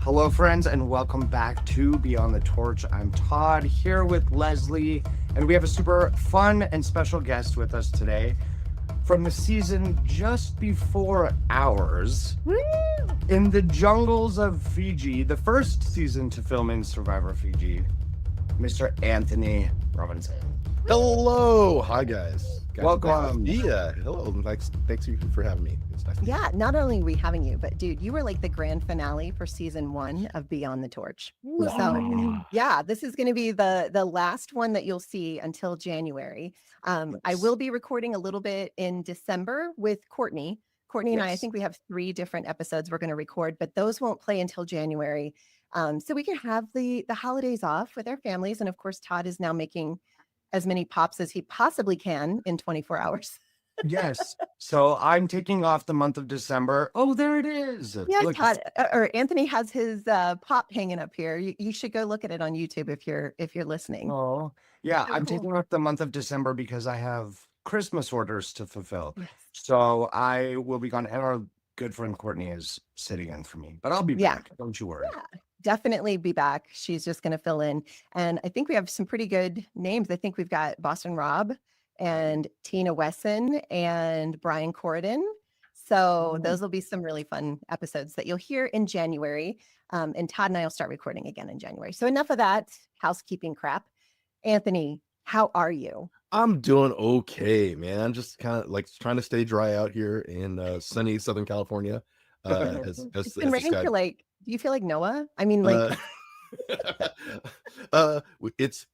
Hello, friends, and welcome back to Beyond the Torch. I'm Todd here with Leslie, and we have a super fun and special guest with us today from the season just before ours. Woo! In the jungles of Fiji, the first season to film in Survivor Fiji, Mr. Anthony Robinson. Hello, hi guys. Welcome. Yeah, hello. Thanks for having me. It's nice. Yeah, not only are we having you, but dude, you were like the grand finale for season 1 of Beyond the Torch. So yeah, this is going to be the last one that you'll see until January. I will be recording a little bit in December with Courtney. Courtney and I think we have 3 different episodes we're going to record, but those won't play until January. So we can have the holidays off with our families. And of course, Todd is now making as many pops as he possibly can in 24 hours. Yes. So I'm taking off the month of December. Oh, there it is. Yeah, Look, Todd, or Anthony has his pop hanging up here. You should go look at it on YouTube if you're listening. oh, yeah. So I'm cool. taking off the month of December because I have Christmas orders to fulfill. Yes. So I will be gone. And our good friend Courtney is sitting in for me, but I'll be Yeah. back. Don't you worry. Yeah, definitely be back. She's just going to fill in. And I think we have some pretty good names. I think we've got Boston Rob and Tina Wesson and Brian Corridon. So those will be some really fun episodes that you'll hear in January. And Todd and I will start recording again in January. So enough of that housekeeping crap. Anthony, how are you? I'm doing okay, man. I'm just kind of like trying to stay dry out here in sunny Southern California. It's been raining for like, do you feel like Noah? I mean, like, it's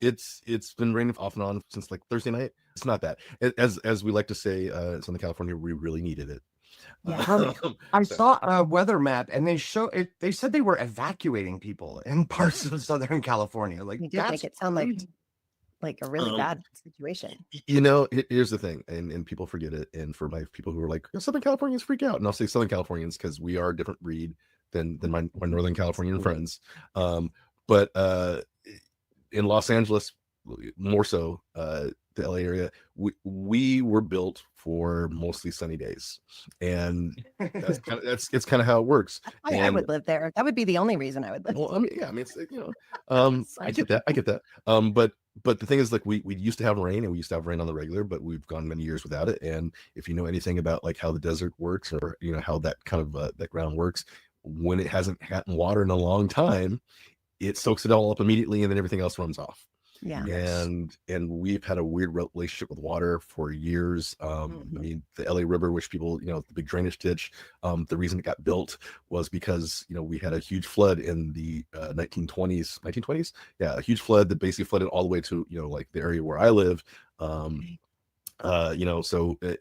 been raining off and on since like Thursday night. It's not that, as we like to say, Southern California, we really needed it. yeah. I saw a weather map and they show it. They said they were evacuating people in parts of Southern California. Like You did make it sound like a really bad situation. You know, here's the thing, and people forget it. And for my people who are like, Southern Californians freak out, and I'll say Southern Californians because we are a different breed than my Northern Californian friends. But in Los Angeles, more so, the LA area, we were built for mostly sunny days, and it's kind of how it works. I would live there. That would be the only reason I would live. Well, I mean, yeah, I mean, it's, I get that. But the thing is, like, we used to have rain, and we used to have rain on the regular, but we've gone many years without it. And if you know anything about like how the desert works, or how that kind of that ground works, when it hasn't had water in a long time, it soaks it all up immediately, and then everything else runs off. Yeah. And we've had a weird relationship with water for years. I mean, the LA River, which people, the big drainage ditch, the reason it got built was because, we had a huge flood in the 1920s. Yeah, a huge flood that basically flooded all the way to, like the area where I live. So,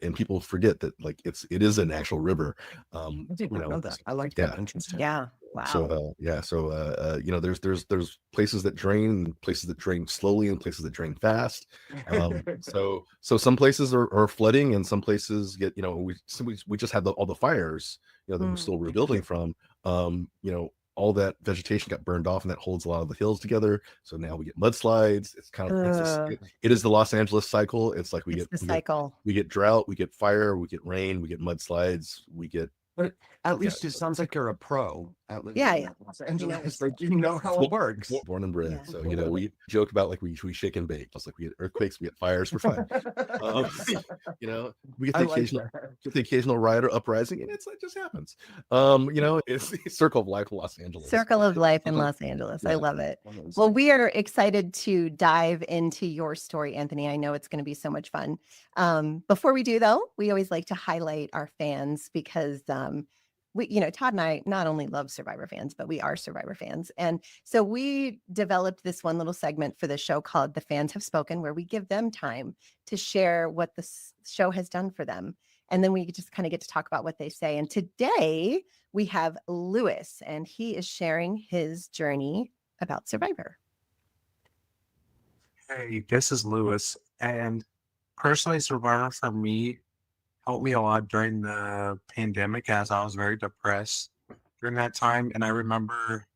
and people forget that like it is an actual river. I didn't know that. I like that. Interesting. Yeah. Wow. So there's places that drain, and places that drain slowly, and places that drain fast. So some places are flooding, and some places get, we just had all the fires, that we're still rebuilding from. All that vegetation got burned off, and that holds a lot of the hills together. So now we get mudslides. It's kind of it is the Los Angeles cycle. It's like we get drought, we get fire, we get rain, we get mudslides, we get. But at least it sounds like you're a pro. At least, yeah. Los Angeles, like how it works. Born and bred. Yeah. So we joke about like we shake and bake. It's like we get earthquakes, we get fires, we're fine. We get the occasional riot or uprising, and it just happens. It's the circle of life in Los Angeles. Circle of life in Los Angeles. Yeah. I love it. Well, we are excited to dive into your story, Anthony. I know it's going to be so much fun. Before we do, though, we always like to highlight our fans because Todd and I not only love Survivor fans, but we are Survivor fans. And so we developed this one little segment for the show called The Fans Have Spoken, where we give them time to share what the show has done for them. And then we just kind of get to talk about what they say. And today we have Lewis, and he is sharing his journey about Survivor. Hey, this is Lewis. And personally, Survivor for me helped me a lot during the pandemic, as I was very depressed during that time. And I remember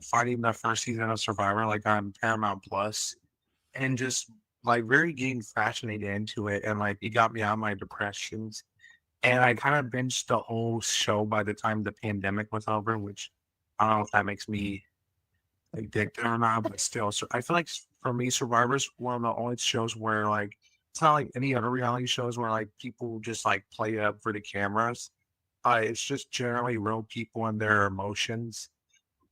finding the first season of Survivor like on Paramount Plus, and just like very getting fascinated into it, and like it got me out of my depressions. And I kind of binged the whole show by the time the pandemic was over, which I don't know if that makes me addicted or not, but still. So I feel like for me, Survivor's one of the only shows where like it's not like any other reality shows where like people just like play up for the cameras. It's just generally real people and their emotions.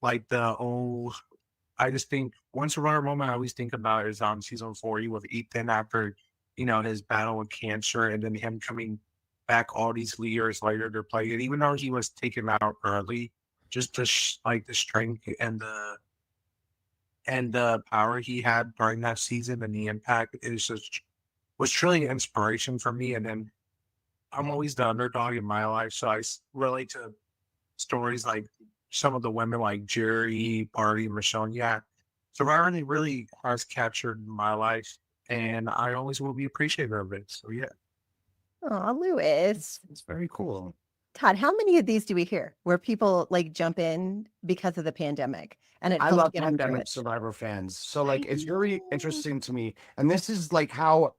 Like I just think one Survivor moment I always think about is on season 40 with Ethan after, his battle with cancer and then him coming back all these years later to play it, even though he was taken out early, just like the strength and the power he had during that season and the impact is just was truly inspiration for me. And then I'm always the underdog in my life, so relate to stories like some of the women like Jerry, Party, Michelle. Yeah, Survivor really has captured my life, and I always will be appreciative of it. So yeah. Oh, Lewis. It's very cool. Todd, how many of these do we hear where people like jump in because of the pandemic and it I helps love get them through pandemic it? Survivor fans. So like it's very interesting to me. And this is like how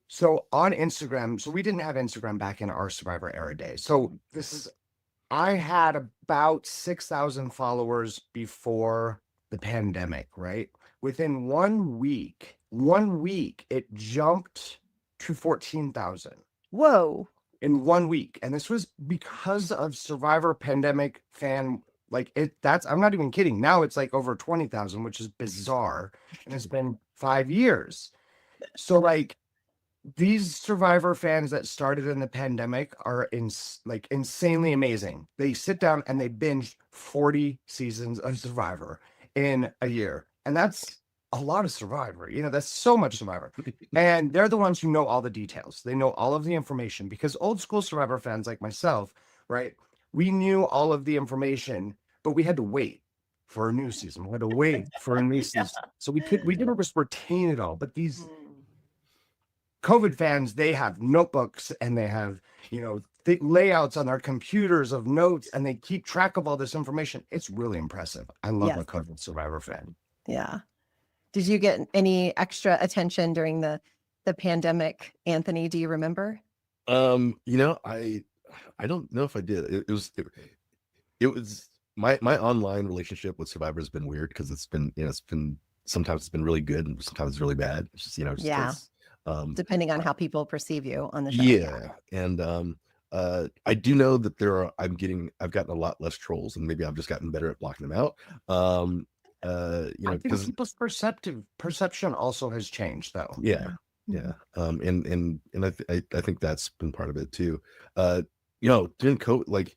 so on Instagram, so we didn't have Instagram back in our Survivor era days. So I had about 6,000 followers before the pandemic, right? Within 1 week, it jumped to 14,000 Whoa. in 1 week. And this was because of Survivor pandemic fan, like I'm not even kidding. Now it's like over 20,000, which is bizarre. And it's been 5 years. So like these Survivor fans that started in the pandemic are insanely amazing. They sit down and they binge 40 seasons of Survivor in a year. And that's a lot of Survivor. That's so much Survivor. And they're the ones who know all the details. They know all of the information because old school Survivor fans like myself, right? We knew all of the information, but we had to wait for a new season. We had to wait for a new season. So we didn't just retain it all, but these COVID fans, they have notebooks and they have, thick layouts on their computers of notes and they keep track of all this information. It's really impressive. I love a COVID Survivor fan. Yeah. Did you get any extra attention during the pandemic, Anthony? Do you remember? I don't know if I did. It was my online relationship with Survivor has been weird because it's been sometimes it's been really good and sometimes it's really bad. It's just depending on how people perceive you on the show. Yeah. And I do know that I've gotten a lot less trolls and maybe I've just gotten better at blocking them out. I think people's perception also has changed though. Yeah. And I think that's been part of it too. During COVID, like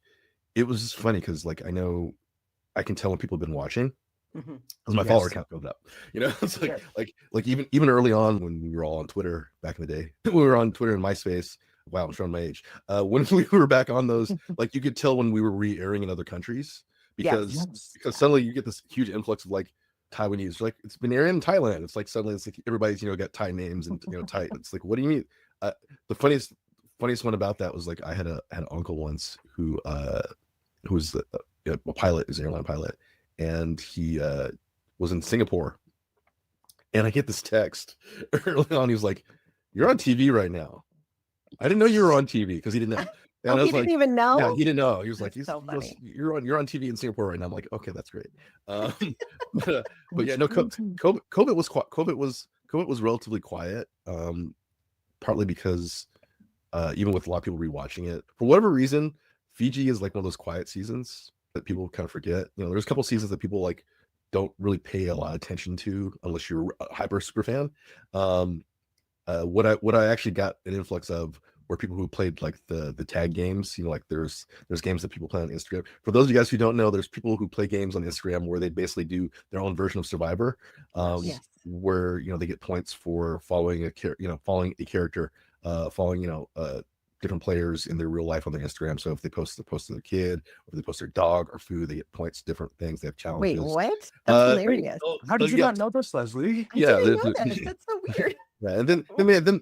it was just funny because like I know I can tell when people have been watching because my follower count goes up. It's like even early on when we were all on Twitter back in the day, we were on Twitter and MySpace. Wow, I'm showing my age. When we were back on those, like you could tell when we were re-airing in other countries because suddenly you get this huge influx of like Taiwanese. Like it's been airing in Thailand. It's like suddenly it's like everybody's got Thai names and Thai. It's like, what do you mean? The funniest one about that was like I had an uncle once who was a pilot, is an airline pilot. And he was in Singapore. And I get this text early on. He was like, "You're on TV right now." I didn't know you were on TV because he didn't know. And he didn't even know? Yeah, he didn't know. He was like, so funny. You're on TV in Singapore right now. I'm like, okay, that's great. But yeah, no, COVID was relatively quiet. Partly because even with a lot of people rewatching it, for whatever reason, Fiji is like one of those quiet seasons that people kind of forget. There's a couple seasons that people like don't really pay a lot of attention to unless you're a hyper super fan. What I actually got an influx of were people who played like the tag games. Like there's games that people play on Instagram. For those of you guys who don't know, there's people who play games on Instagram where they basically do their own version of Survivor, where they get points for following a character, following different players in their real life on their Instagram. So if they post their kid, or if they post their dog or food, they get points, different things. They have challenges. Wait, what? That's hilarious. How did you not know this, Leslie? I didn't know that. That's so weird. Yeah, and then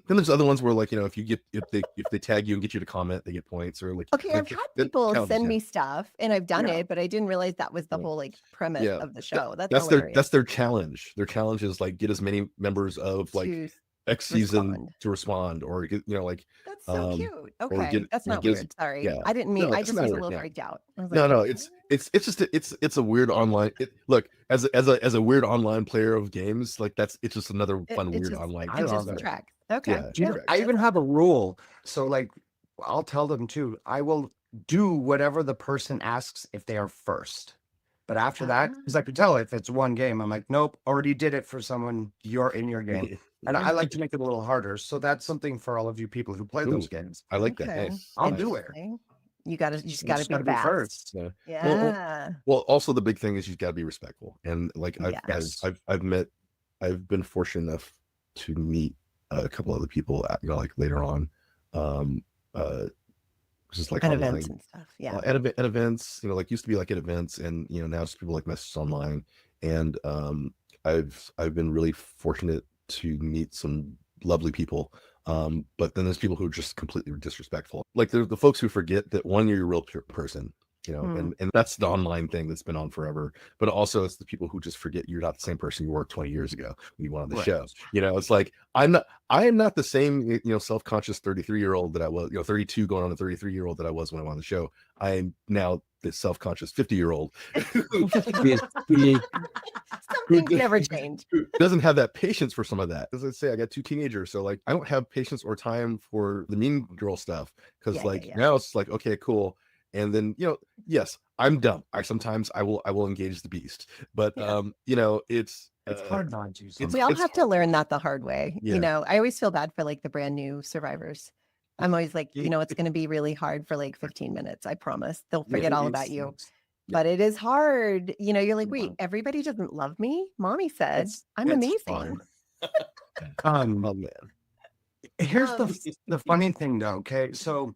there's other ones where like if they tag you and get you to comment, they get points or like. Okay, I've had people send me stuff and I've done it, but I didn't realize that was the whole like premise of the show. That's their challenge. Their challenge is like get as many members of like X season respond. to respond, or get, like, That's so um, cute. or Okay, that's not gives, weird. Sorry, yeah, I didn't mean. no, I it's just not was a weird, little yeah. freaked out. I was No, like, no, "What?" it's just it's a weird online. Look, as a weird online player of games, like it's just another fun It weird just online I it game. love just it. So, tracks. Okay, yeah, You yeah, know, correct. I that's even have a rule. So like I'll tell them too, I will do whatever the person asks if they are first. But after that, because I ah, could tell if it's one game, I'm like, nope, already did it for someone. You're in your game. And I like to make it a little harder. So that's something for all of you people who play those Ooh, games. I like that. okay, Nice, I'll do nice. it. interesting. You just You got to just be got to be fast. first. Yeah. Yeah. Well, also the big thing is you've got to be respectful. And like Yes. Yes. I've been fortunate enough to meet a couple other people, like later on, um, uh, just like At online, events and stuff. Yeah. at events, like used to be like at events, and now it's people like messages online. And I've been really fortunate to meet some lovely people. But then there's people who are just completely disrespectful. Like there's the folks who forget that one, you're a real person, Hmm. and that's the online thing that's been on forever. But also it's the people who just forget you're not the same person you were 20 years ago when you went on the Right. show. It's like I am not the same, self-conscious 33-year-old that I was, 32 going on a 33-year-old that I was when I went on the show. I am now the self-conscious 50-year-old who Some things never change. who doesn't have that patience for some of that. As I say, I got 2 teenagers, so like I don't have patience or time for the mean girl stuff, because Yeah, like yeah. now it's like, okay, cool. And then yes, I'm dumb. I will engage the beast, but Yeah. it's It's hard not to We sometimes. all it's have to learn that the hard way. Yeah. I always feel bad for like the brand new survivors. I'm always like, it's going to be really hard for like 15 minutes. I promise. They'll forget all about you. But it is hard. You're like, wait, everybody doesn't love me. Mommy said I'm It's amazing. fun. Oh man. Here's Um, the funny thing though, okay? So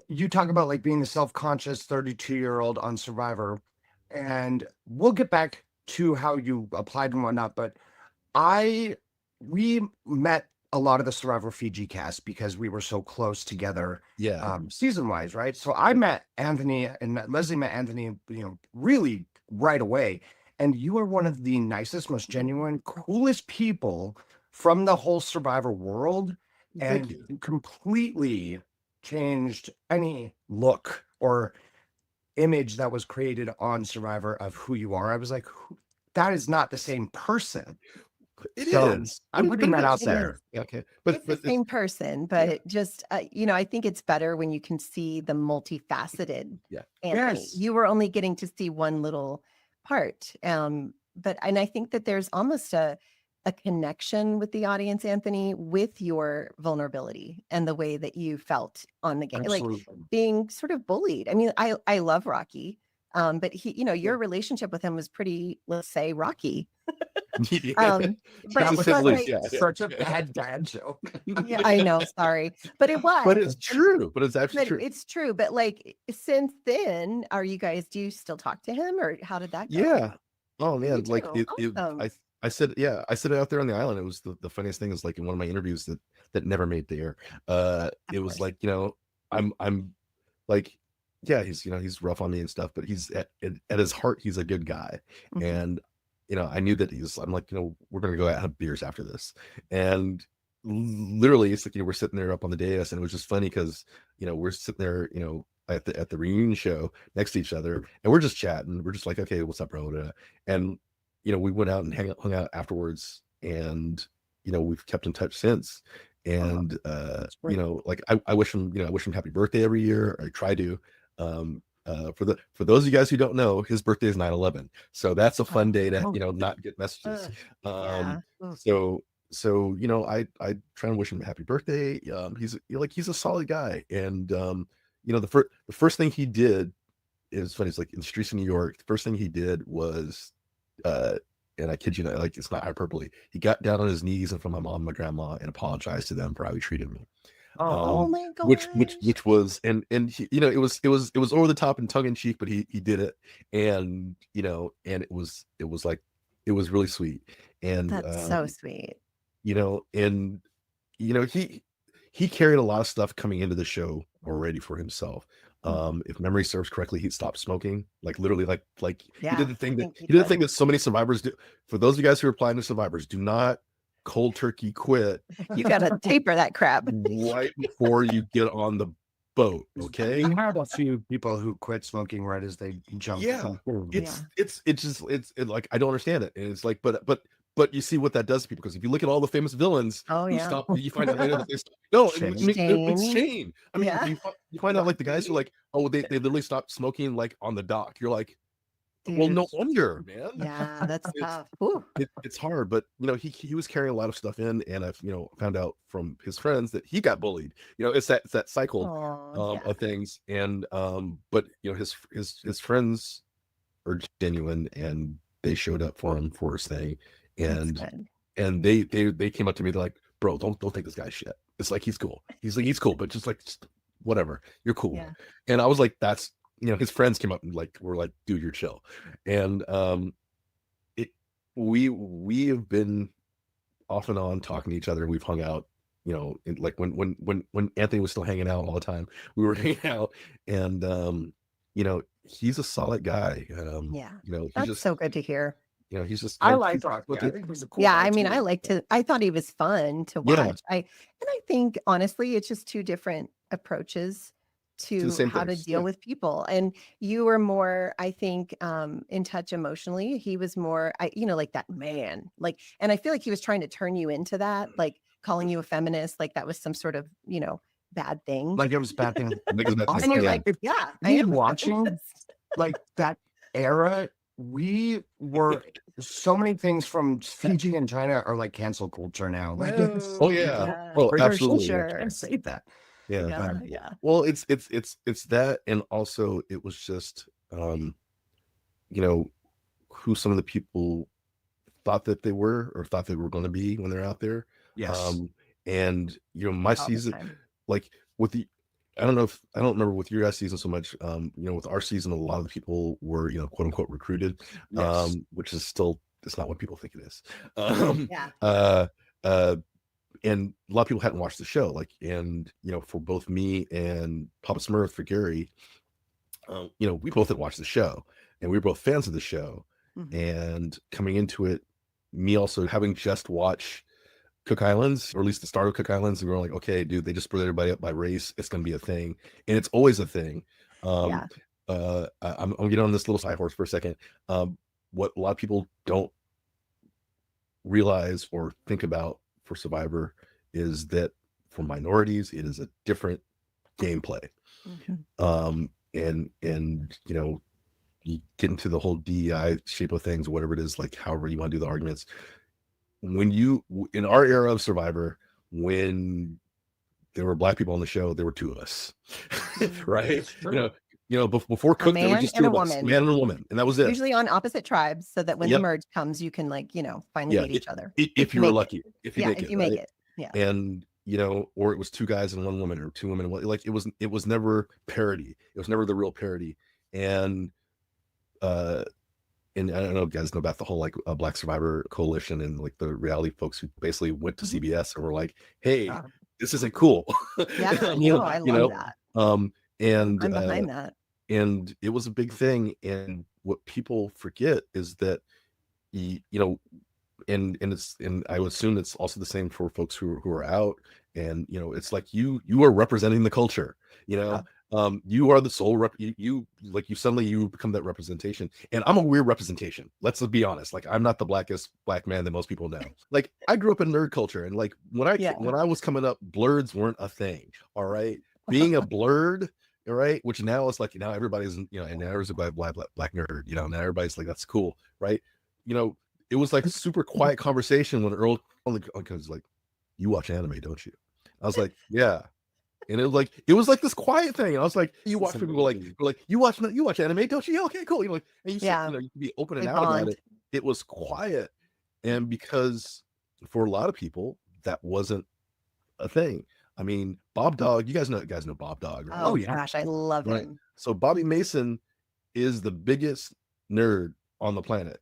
you talk about like being a self-conscious 32-year-old on Survivor, and we'll get back to how you applied and whatnot, but we met a lot of the Survivor Fiji cast because we were so close together, Yeah. season wise, right? So I met Anthony and Leslie met Anthony, really right away. And you are one of the nicest, most genuine, coolest people from the whole Survivor world, Thank and you. completely changed any look or image that was created on Survivor of who you are. I was like, that is not the same person. It So, is. I'm putting that out It there. is. Yeah, okay. It's But the same person, but it just, I think it's better when you can see the multifaceted Yeah. Anthony. Yes. You were only getting to see one little part. And I think that there's almost a connection with the audience, Anthony, with your vulnerability and the way that you felt on the game, like Absolutely. being sort of bullied. I mean, I love Rocky. But he, your relationship with him was pretty, let's say, rocky. But Such a bad dad joke. yeah, I know. Sorry, but it was. But it's true. But it's actually true. It's true. But like since then, do you still talk to him, or how did that go? Yeah. Oh You man, like do? Awesome. I said I said it out there on the island. It was the funniest thing is like in one of my interviews that never made the air. It was course. like, I'm like, yeah, he's rough on me and stuff, but he's at his heart, he's a good guy. Mhm. And I knew that I'm like, we're gonna go out and have beers after this. And literally it's like, we're sitting there up on the dais, and it was just funny because we're sitting there, at the reunion show next to each other, and we're just chatting. We're just like, okay, what's up, bro? And we went out and hung out afterwards, and we've kept in touch since. And like I wish him happy birthday every year. I try to. For those of you guys who don't know, his birthday is 9/11, so that's a fun day to not get messages. Yeah. So I try and wish him a happy birthday. He's a solid guy. And the first thing he did is funny. It's like in the streets of New York, the first thing he did was and I kid you not, like it's not hyperbole, he got down on his knees in front of my mom and my grandma and apologized to them for how he treated me. Oh my god. Which was and he, it was over the top and tongue in cheek, but he did it. And and it was like it was really sweet. And That's so sweet. And he carried a lot of stuff coming into the show already for himself. If memory serves correctly, he stopped smoking, like literally, like Yeah, he did the thing that so many survivors do. For those of you guys who are applying to survivors, do not cold turkey quit You gotta taper that crap. right before you get on the boat. Okay. You have a few people who quit smoking right as they jump. Yeah. from- It's like, I don't understand it. And it's like, but you see what that does to people, because if you look at all the famous villains Oh who yeah. stop, you find out later that they stop. No, Shane. it's Shane. I mean, Yeah. you find out like the guys who are like, oh, they literally stopped smoking like on the dock. You're like, well, no Dude. wonder, man. Yeah, that's It's- tough. Ooh. It's hard, but he was carrying a lot of stuff in, and I've found out from his friends that he got bullied. It's that cycle Aw, yeah. of things, and but his friends are genuine, and they showed up for him for his thing, That's and good. they came up to me, they're like, bro, don't take this guy's shit. It's like, he's cool, he's cool, but just whatever, you're cool. Yeah. And I was like, that's his friends came up and were like, dude, you're chill. And we have been off and on talking to each other. We've hung out, like when Anthony was still hanging out all the time, we were hanging out, and he's a solid guy. Yeah. He's That's just so good to hear. he's just I like Rock. I think he's a cool Yeah, guy, I mean, too. I thought he was fun to Yeah. watch. I think honestly, it's just two different approaches the to same how to things, deal yeah. with people. And you were more, I think, in touch emotionally. He was more, like that man. Like, and I feel like he was trying to turn you into that, like calling you a feminist, like that was some sort of, bad thing. Like it was a bad thing. Like, it's not- and you're yeah. like, yeah, I Me am a watching feminist. like that era, we were so many things from Fiji and China are like cancel culture now. Like it's Oh yeah. Yeah. Well, for absolutely. sure. can't say that. Yeah. Yeah, yeah. Well, it's that, and also it was just who some of the people thought that they were, or thought they were going to be when they're out there. Yes. And my All the season, time. like with the, I don't remember with your guys' season so much. With our season, a lot of the people were, quote unquote recruited, Yes. which is still, it's not what people think it is. Yeah. And a lot of people hadn't watched the show, and for both me and Papa Smurf, for Gary, we both had watched the show, and we were both fans of the show. Mhm. And coming into it, me also having just watched Cook Islands, or at least the start of Cook Islands, and we were like, okay, dude, they just split everybody up by race. It's going to be a thing, and it's always a thing. Yeah. I'm getting on this little side horse for a second. What a lot of people don't realize or think about for Survivor is that for minorities, it is a different gameplay. Mhm. And you get into the whole DEI shape of things, whatever it is, like however you want to do the arguments. When in our era of Survivor, when there were Black people on the show, there were two of us, right? Before Cook, there were man just and two a of us, woman. man and a woman, and that was it. Usually on opposite tribes, so that when Yep. the merge comes, you can finally Yeah, meet each other. If you make were it. lucky, if you Yeah, make if it, you make right? it. Yeah. And or it was two guys and one woman, or two women and one. Like it was never parody. It was never the real parody. And I don't know if you guys know about the whole Black Survivor Coalition, and like the reality folks who basically went to CBS and were like, hey, Yeah. this isn't cool. Yeah, no, I love that. And I'm behind that. and it was a big thing. And what people forget is that and I would assume it's also the same for folks who are out, and it's like you are representing the culture. Yeah. You are the sole you suddenly you become that representation. And I'm a weird representation, let's be honest. Like, I'm not the blackest Black man that most people know. Like, I grew up in nerd culture, and like when I was coming up, blurs weren't a thing. All right, being a blurred, all right, which now it's like, now everybody's and now there's a black nerd, now everybody's like, that's cool, right? It was like a super quiet conversation when Earl was like, you watch anime, don't you? I was like, yeah. And it was like this quiet thing. And I was like, you watch people like you watch anime, don't you? Yeah, okay, cool. And you can be open and We out about bond. it. It was quiet. And because for a lot of people, that wasn't a thing. I mean, Bob Dog, you guys know Bob Dog, right? Oh, yeah. gosh, I love Right. him. So Bobby Mason is the biggest nerd on the planet.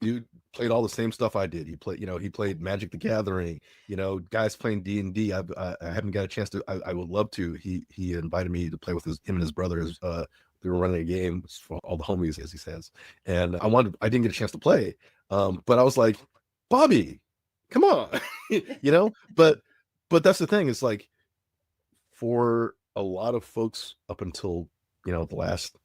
Dude played all the same stuff I did. He played Magic the Gathering, guys playing D&D. I haven't got a chance to. I would love to. He invited me to play with him and his brothers. They were running a game for all the homies, as he says. And I didn't get a chance to play. But I was like, Bobby, come on. you know, but that's the thing. It's like for a lot of folks up until, you know, the last,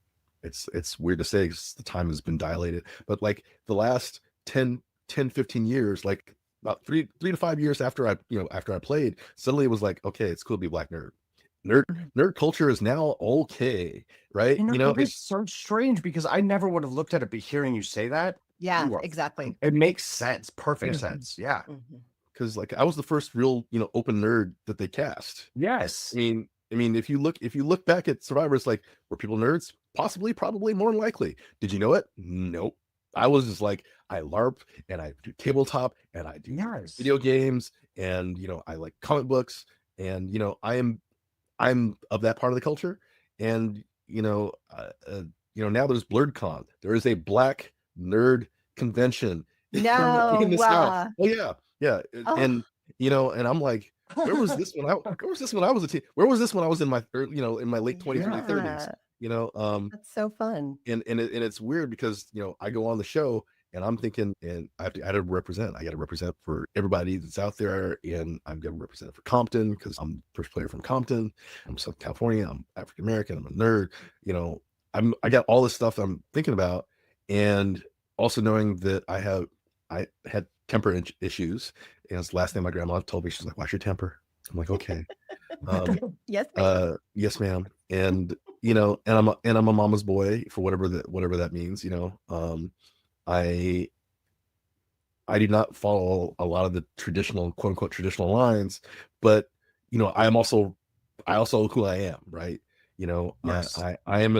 it's weird to say because the time has been dilated, but like the last 10, 15 years, like about 3 to 5 years after I played, suddenly it was like, okay, it's cool to be a black nerd. Nerd culture is now okay, right? You know, You know, it's so strange because I never would have looked at it, but hearing you say that, Yeah, you are, exactly. it makes sense. Perfect Yeah. sense. Yeah. Mhm. because like I was the first real, you know, open nerd that they cast. Yes. I mean, if you look back at Survivor, it's like, were people nerds? Possibly, probably, more than likely. Did you know it? Nope. I was just like, I LARP and I do tabletop and I do Yes. video games and, you know, I like comic books and, you know, I'm of that part of the culture. And, you know, now there's BLERDCon. There is a black nerd convention No, in the South. wow. Oh yeah. Yeah. Oh. And, you know, and I'm like, where was this when I was a teen? Where was this when I was in my in my late 20s, early 30s? Yeah, You know, that's so fun. and it's weird because, you know, I go on the show and I'm thinking, and I got to represent for everybody that's out there, and I'm gonna represent for Compton because I'm first player from Compton. I'm Southern California. I'm African American. I'm a nerd. You know, I got all this stuff I'm thinking about, and also knowing that I had temper issues. And it's the last thing my grandma told me. She's like, "Watch your temper." I'm like, "Okay." Yes, ma'am. Yes, ma'am. And you know, and I'm a mama's boy for whatever that means. You know, I do not follow a lot of the traditional, quote unquote, traditional lines, but you know, I also who I am, right? You know, Yes. I am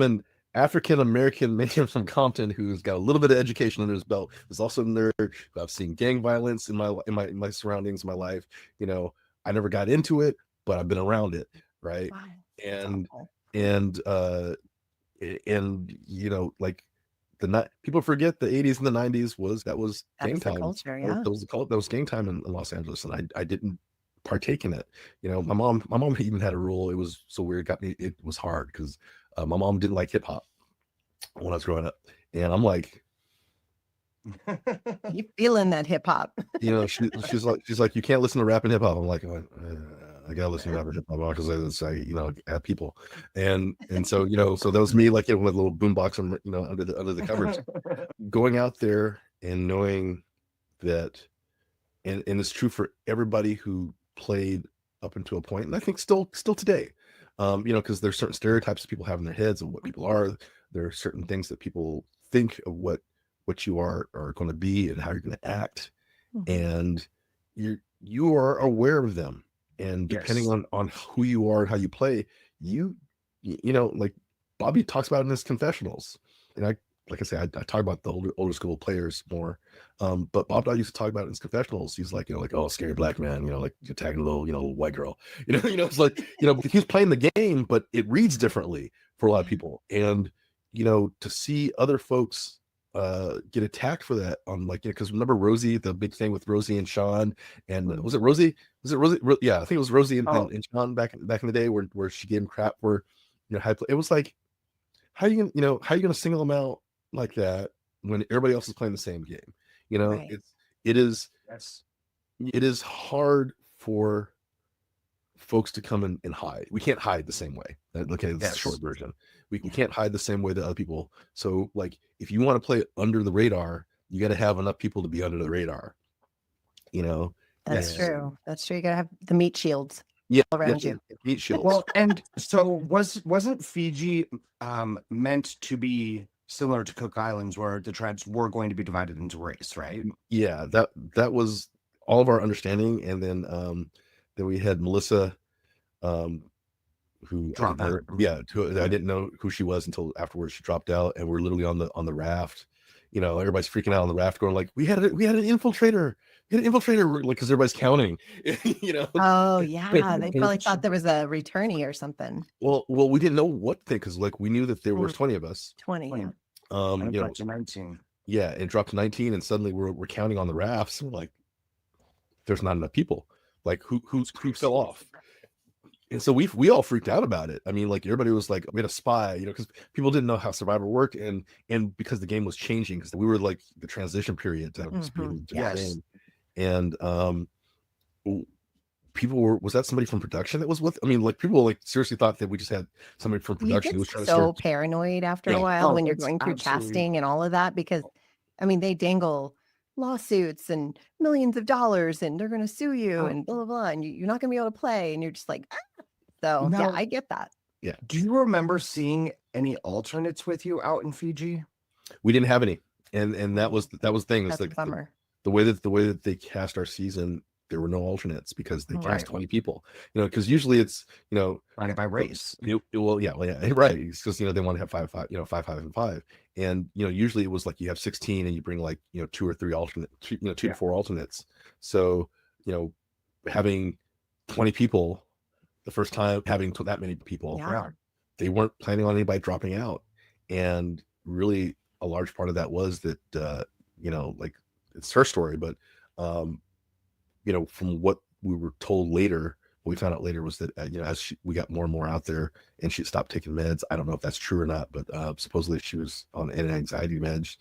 an African American man from Compton who's got a little bit of education under his belt. Who's also a nerd. Who I've seen gang violence in my surroundings, in my life. You know, I never got into it, but I've been around it, right? Wow. And Awful. and you know, like people forget the 80s and the 90s was gang That's the time. culture, yeah. That was gang time in Los Angeles, and I didn't partake in it. You know, my mom even had a rule. It was so weird. It was hard because my mom didn't like hip hop when I was growing up, and I'm like, You feeling that hip hop? you know, she's like, you can't listen to rap and hip hop. I'm like, I gotta listen to rap and hip hop because I you know, have people, and so, you know, so that was me, like, you know, with a little boombox, you know, under the covers, going out there and knowing that, and it's true for everybody who played up until a point, and I think still today, you know, because there's certain stereotypes that people have in their heads of what people are. There are certain things that people think of what you are going to be and how you're going to act, and you are aware of them, and depending on who you are and how you play, you know, like Bobby talks about in his confessionals, and like I say, I talk about the older school players more, but Bob Dog used to talk about it in his confessionals. He's like, you know, like, oh, scary black man, you know, like attacking a little, you know, white girl, you know, it's like, you know, he's playing the game, but it reads differently for a lot of people, and you know, to see other folks get attacked for that on, like, you know, because remember Rosie, the big thing with Rosie and Sean, and was it Rosie? Yeah, I think it was Rosie and Sean back in the day where she gave him crap for, you know, it was like, how you gonna single them out like that when everybody else is playing the same game? You know, Right. it is hard for folks to come and hide. We can't hide the same way. Okay, that's the short version. We can't hide the same way that other people. So, like, if you want to play under the radar, you got to have enough people to be under the radar. You know, That's true. That's true. You gotta have the meat shields around you. Meat shields. Well, and so wasn't Fiji meant to be similar to Cook Islands, where the tribes were going to be divided into race, right? Yeah, that was all of our understanding, and then we had Melissa, who Dropped out. I didn't know who she was until afterwards. She dropped out, and we're literally on the raft. You know, everybody's freaking out on the raft, going like, "We had an infiltrator. We had an infiltrator!" Like, because everybody's counting. You know. Oh yeah, they probably thought there was a returnee or something. Well, we didn't know what thing, because like we knew that there was 20 of us. 20. Yeah. And You know, to 19. yeah, it dropped to 19, and suddenly we're counting on the rafts. And we're like, there's not enough people. Like, who fell off? And so we all freaked out about it. I mean, like, everybody was like, we had a spy, you know, because people didn't know how Survivor worked, and because the game was changing, because we were like the transition period that was being Yes. and people was that somebody from production that was with? I mean, like people like seriously thought that we just had somebody from You production get who was trying to so start. paranoid after a Yeah. while Oh, when you're it's going through absolutely casting and all of that because, I mean, they dangle lawsuits and millions of dollars and they're going to sue you and blah, blah, blah. And you're not going to be able to play. And you're just like, ah. So yeah, Now, I get that. Yeah. do you remember seeing any alternates with you out in Fiji? We didn't have any, and that was the thing. It's That's a like bummer. the way that they cast our season, there were no alternates because they cast Right. 20 people. You know, because usually it's Divided by race. well, yeah, right. Because they want to have five, five, and five, and usually it was like you have 16 and you bring like 2 or 3 alternate, two to 4 alternates. So having 20 people the first time, having that many people, Yeah. they weren't planning on anybody dropping out, and really a large part of that was that like it's her story, but from what we were told later, what we found out later was that as we got more and more out there and she stopped taking meds. I don't know if that's true or not, but supposedly she was on an anxiety meds.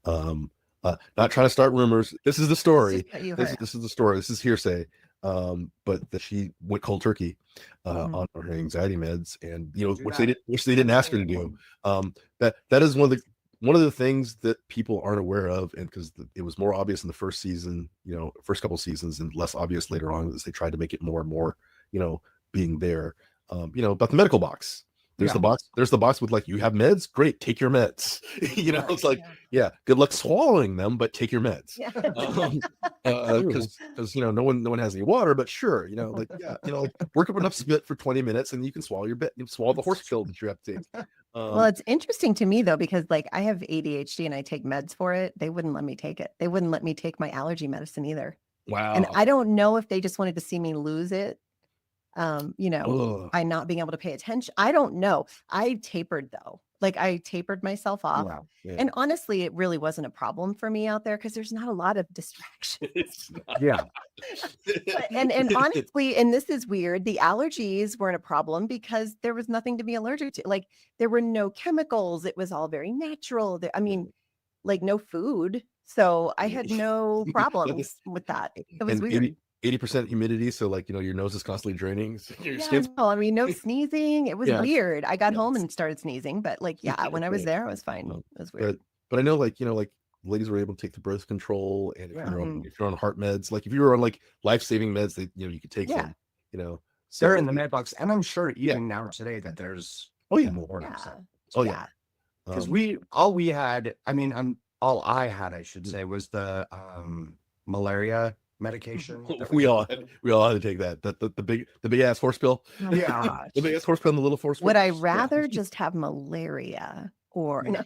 Not trying to start rumors. This is the story. This is the story. This is hearsay. But that she went cold turkey on her anxiety meds, and which they didn't ask her to do. That is one of the things that people aren't aware of, and because it was more obvious in the first season, first couple seasons, and less obvious later on as they tried to make it more and more, being there. About the medical box. There's the box. There's the box with like, you have meds, great, take your meds. It's like, good luck swallowing them, but take your meds. Because no one has any water, but sure, like work up enough spit for 20 minutes, and you can swallow swallow the horse pill that you have to take. Well, it's interesting to me though, because like I have ADHD and I take meds for it. They wouldn't let me take it. They wouldn't let me take my allergy medicine either. Wow. And I don't know if they just wanted to see me lose it. Ugh. By not being able to pay attention. I don't know. I tapered though. Like I tapered myself off. Wow. Yeah. And honestly, it really wasn't a problem for me out there because there's not a lot of distractions. Yeah. and honestly, and this is weird, the allergies weren't a problem because there was nothing to be allergic to. Like there were no chemicals. It was all very natural. I mean, like no food. So I had no problems with that. It was weird. 80% humidity, so like your nose is constantly draining. So your skin's... No, I mean no sneezing. It was weird. I got home and started sneezing, but like when I was there, I was fine. It was weird. But I know like ladies were able to take the birth control, and if you're on heart meds, like if you were on like life-saving meds, they you could take them. So they're in the med box, and I'm sure even now today that there's more. Because all I had, I should say, was the malaria medication. We all had to take that. The big ass horse pill. Yeah. The big ass horse pill and the little horse pill. Would I rather just have malaria or no?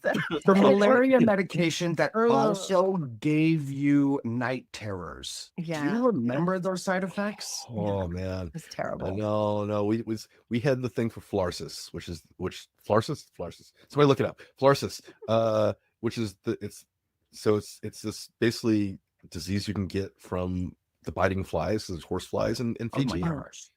The malaria medication that also gave you night terrors. Yeah. Do you remember those side effects? Oh man. It's terrible. No. We had the thing for flarsis, which flarsis. Somebody look it up. Flarsis, which is it's this basically disease you can get from the biting flies. There's horse flies in Fiji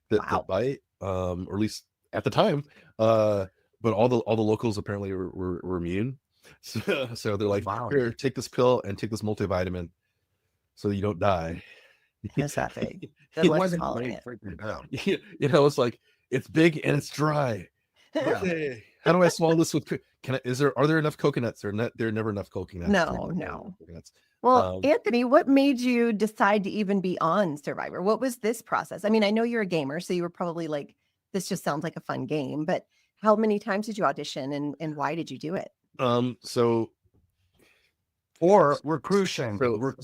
that bite, or at least at the time. But all the locals apparently were immune. So they're like, here, take this pill and take this multivitamin so you don't die. It's that big. It wasn't it. It's like, it's big and it's dry. Okay. How do I swallow this with? Are there enough coconuts? There are never enough coconuts. No. Coconuts. Well, Anthony, what made you decide to even be on Survivor? What was this process? I mean, I know you're a gamer, so you were probably like, this just sounds like a fun game, but how many times did you audition and why did you do it? Or recruiting. Or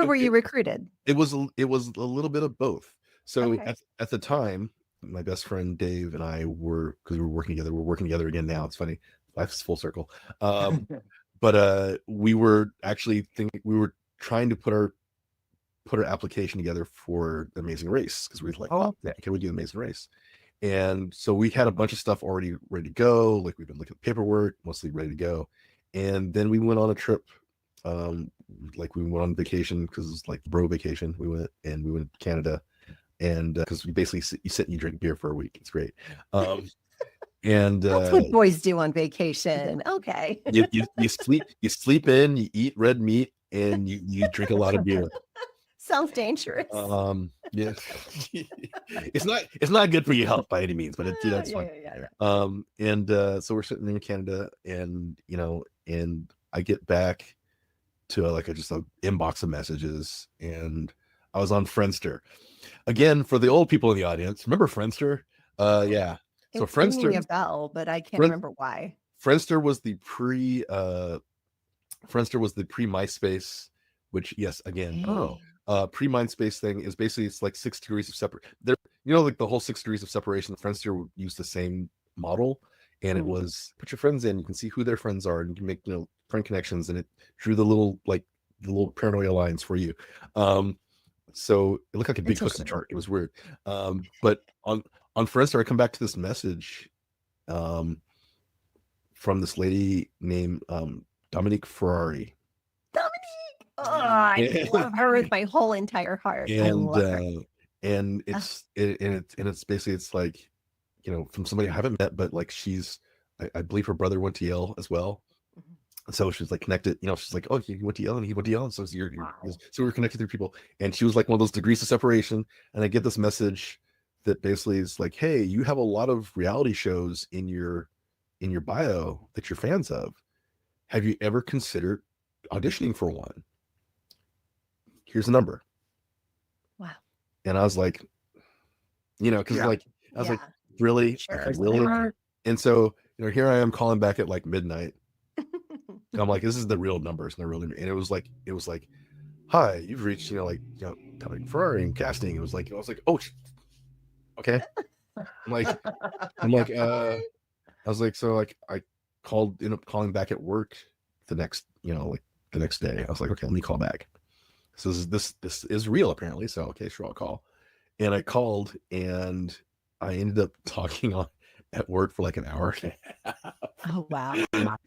were you recruited? It was a little bit of both. So at the time, my best friend Dave and I were, because we were working together. We're working together again now. It's funny. Life's full circle. But we were actually trying to put our application together for the Amazing Race, because we were like, can we do the Amazing Race? And so we had a bunch of stuff already ready to go. Like we've been looking at paperwork, mostly ready to go. And then we went on a trip. Like we went on vacation, because it's like bro vacation. We went to Canada, and because we basically you sit and you drink beer for a week. It's great. And that's what boys do on vacation. Okay. you sleep in, you eat red meat, and you drink a lot of beer. Sounds dangerous. Yeah, it's not good for your health by any means, but that's fine. And so we're sitting in Canada, and and I get back to just an inbox of messages, and I was on Friendster again. For the old people in the audience, remember Friendster? Yeah. So It's ringing Friendster, a bell, but I can't remember why. Friendster was the pre MySpace, which yes, again, pre MySpace thing is basically, it's like 6 degrees of separate. There, like the whole 6 degrees of separation. Friendster would use the same model, and it was put your friends in, you can see who their friends are, and you can make friend connections, and it drew the little paranoia lines for you. So it looked like a big cookie chart. It was weird. But on Friendster, I come back to this message from this lady named Dominique Ferrari. I love her with my whole entire heart. I love her. And it's basically, it's like, from somebody I haven't met, but like I believe her brother went to Yale as well. So she's like connected, she's like, oh, he went to Yale and he went to Yale, and so so we're connected through people. And she was like one of those degrees of separation. And I get this message that basically is like, hey, you have a lot of reality shows in your bio that you're fans of. Have you ever considered auditioning for one? Here's a number. Wow. And I was like, because I was like, really? Sure. Okay, really? And so, here I am calling back at like midnight. I'm like, this is the real numbers, and and it was like, hi, you've reached, Dominic Ferrari in casting. I was like, oh, okay. I was like, so like I ended up calling back at work the next, the next day. I was like, okay, let me call back. So this is real apparently. So okay, sure, I'll call. And I called, and I ended up talking at work for like an hour and a half. Oh wow.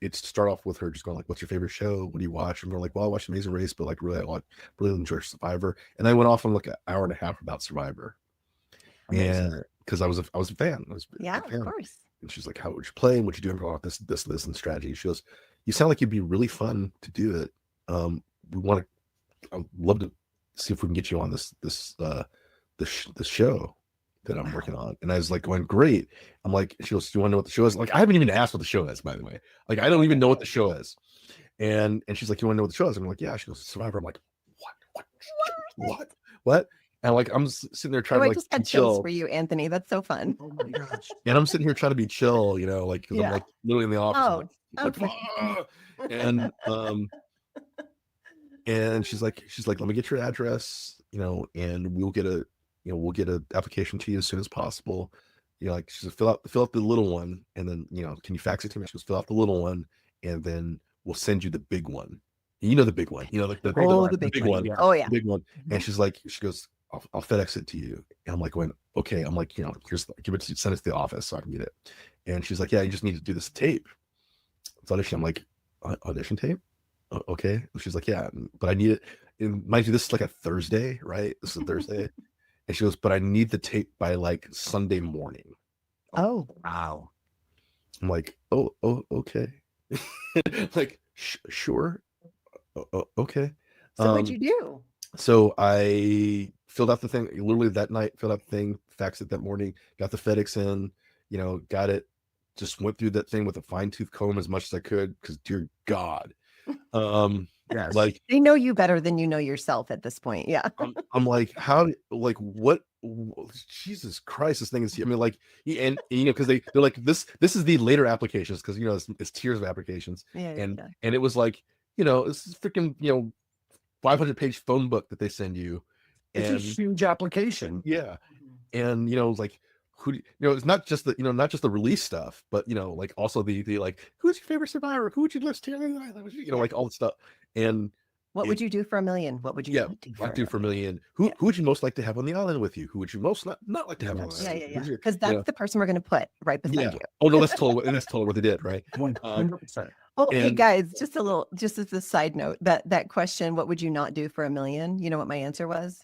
It started off with her just going like, what's your favorite show? What do you watch? I'm going like, well, I watched Amazing Race, but like really enjoy Survivor. And I went off on like an hour and a half about Survivor. Amazing. And because I was a fan. Of course. And she's like, how would you play? And what you do? I'm going, this and strategy. She goes, you sound like you'd be really fun to do it. I'd love to see if we can get you on this show that I'm working on. And I was like going, great. I'm like, she goes, do you want to know what the show is? Like, I haven't even asked what the show is, by the way. Like, I don't even know what the show is. And she's like, you want to know what the show is? I'm like, yeah. She goes, Survivor. I'm like, what? And like, I'm sitting there trying to like, I just had chills for you, Anthony. That's so fun. Oh my gosh. And I'm sitting here trying to be chill, like, because I'm like literally in the office. And she's like, let me get your address, and we'll get an application to you as soon as possible. Like, she said, fill out the little one, and then, can you fax it to me? She goes, fill out the little one, and then we'll send you the big one. The big one, like the big one. Oh yeah. The big one. And she goes, I'll FedEx it to you. And I'm like, okay. I'm like, send it to the office so I can get it. And she's like, yeah, you just need to do this tape. It's audition. I'm like, audition tape? Okay. She's like, yeah, but I need it. And mind you, this is like a Thursday, right? This is a Thursday. And she goes, but I need the tape by like Sunday morning. Oh, wow. I'm like, oh, okay. Like, sure. Okay. So what'd you do? So I filled out the thing literally that night, filled out the thing, faxed it that morning, got the FedEx in, got it, just went through that thing with a fine-tooth comb as much as I could, because dear God. Yes. Like, they know you better than you know yourself at this point. Yeah. I'm like, what? Jesus Christ, this thing is, I mean, like, and because they're like, this is the later applications, because it's tiers of applications. And it was like, this is freaking 500-page phone book that they send you. And it's a huge application. Yeah. And it's like, who it's not just the release stuff, but like also the like, who's your favorite survivor? Who would you list here? Like all the stuff. And what would you do for $1 million? What would you do for $1 million? Who would you most like to have on the island with you? Who would you most not like to have on the island? Yeah. Because that's the person we're going to put right beside you. Oh no, that's totally what they did, right? 100%. Oh, hey guys, just as a side note, that question, what would you not do for $1 million? You know what my answer was?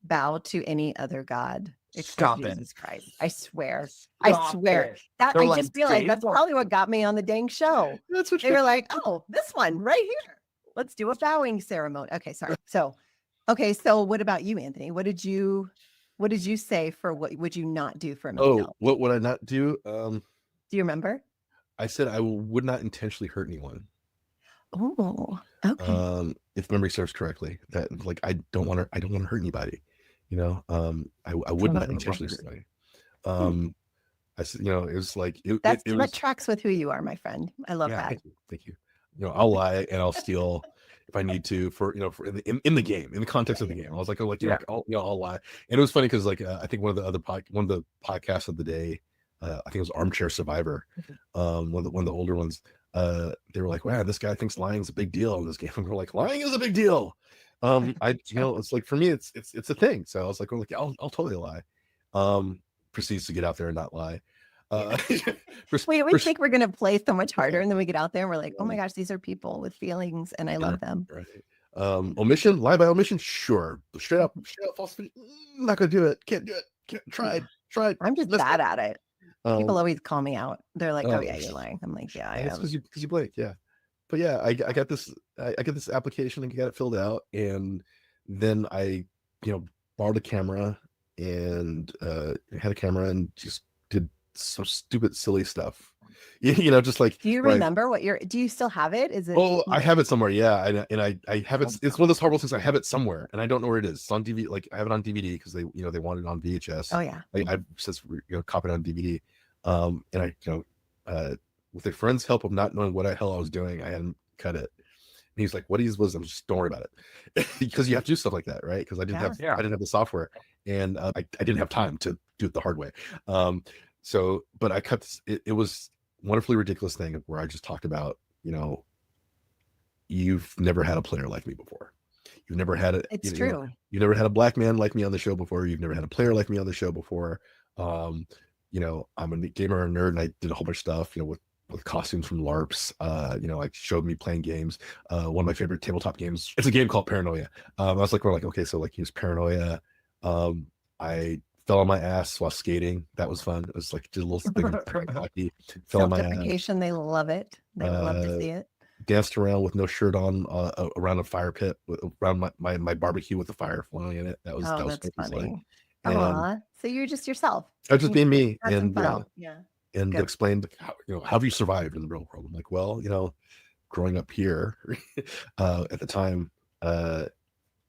Bow to any other god. Stop it. Jesus Christ. I swear. I swear. That I just realized that's probably what got me on the dang show. That's what they were like, oh, this one right here. Let's do a bowing ceremony. Okay, sorry. So Okay, so what about you, Anthony? What did you say for what would you not do for a Oh, meal? what would I not do? Do you remember? I said I would not intentionally hurt anyone. Oh, okay. If memory serves correctly, that like I don't want to hurt anybody. You know, I would not Totally intentionally hurt works. anybody. Hmm. I said, you know, it was like it That was. tracks with who you are, my friend. I love Yeah. that. Thank you. You know, I'll lie and I'll steal if I need to for for in the game, in the context of the game. I was like, I'll lie. And it was funny because like I think one of the podcasts of the day, I think it was Armchair Survivor, one of the older ones. They were like, wow, this guy thinks lying is a big deal in this game. And we're like, lying is a big deal. It's like for me, it's a thing. So I was like, I'll totally lie. Proceeds to get out there and not lie. We always think we're going to play so much harder, and then we get out there and we're like, oh my gosh, these are people with feelings, and I love them. Right. Omission, lie by omission, sure. Straight up falsification, not gonna do it. Can't do it. Tried. I'm just bad at it. People Um, always call me out. They're like, oh oh, yeah, you're lying. I'm like, yeah, I That's am. because you blink, yeah. But yeah, I got this. I got this application and got it filled out, and then I, borrowed a camera and had a camera and just did some stupid, silly stuff. Just like. Do you remember do you still have it? Is it? Oh, I have it somewhere. Yeah, and I have it. It's one of those horrible things. I have it somewhere, and I don't know where it is. It's on DVD. Like I have it on DVD because they want it on VHS. Oh yeah. I just copied it on DVD. And I with a friend's help of not knowing what the hell I was doing, I hadn't cut it. And he's like, "What is wisdom? Just don't worry about it," because you have to do stuff like that, right? Because I didn't have the software, and I didn't have time to do it the hard way. But I cut this. It was wonderfully ridiculous thing where I just talked about, you've never had a player like me before. You've never had it. It's true. You've never had a black man like me on the show before. You've never had a player like me on the show before. I'm a gamer and nerd, and I did a whole bunch of stuff, with costumes from LARPs. Like showed me playing games. One of my favorite tabletop games. It's a game called Paranoia. I was like, okay, so like here's Paranoia. I fell on my ass while skating. That was fun. It was like did a little thing. Fell on my ass. They love it. They would love to see it. Danced around with no shirt on around a fire pit around my barbecue with the fire flowing in it. That was that's funny. And, so you're just yourself. I was just being me, and and explained how have you survived in the real world. I'm like, well, growing up here at the time,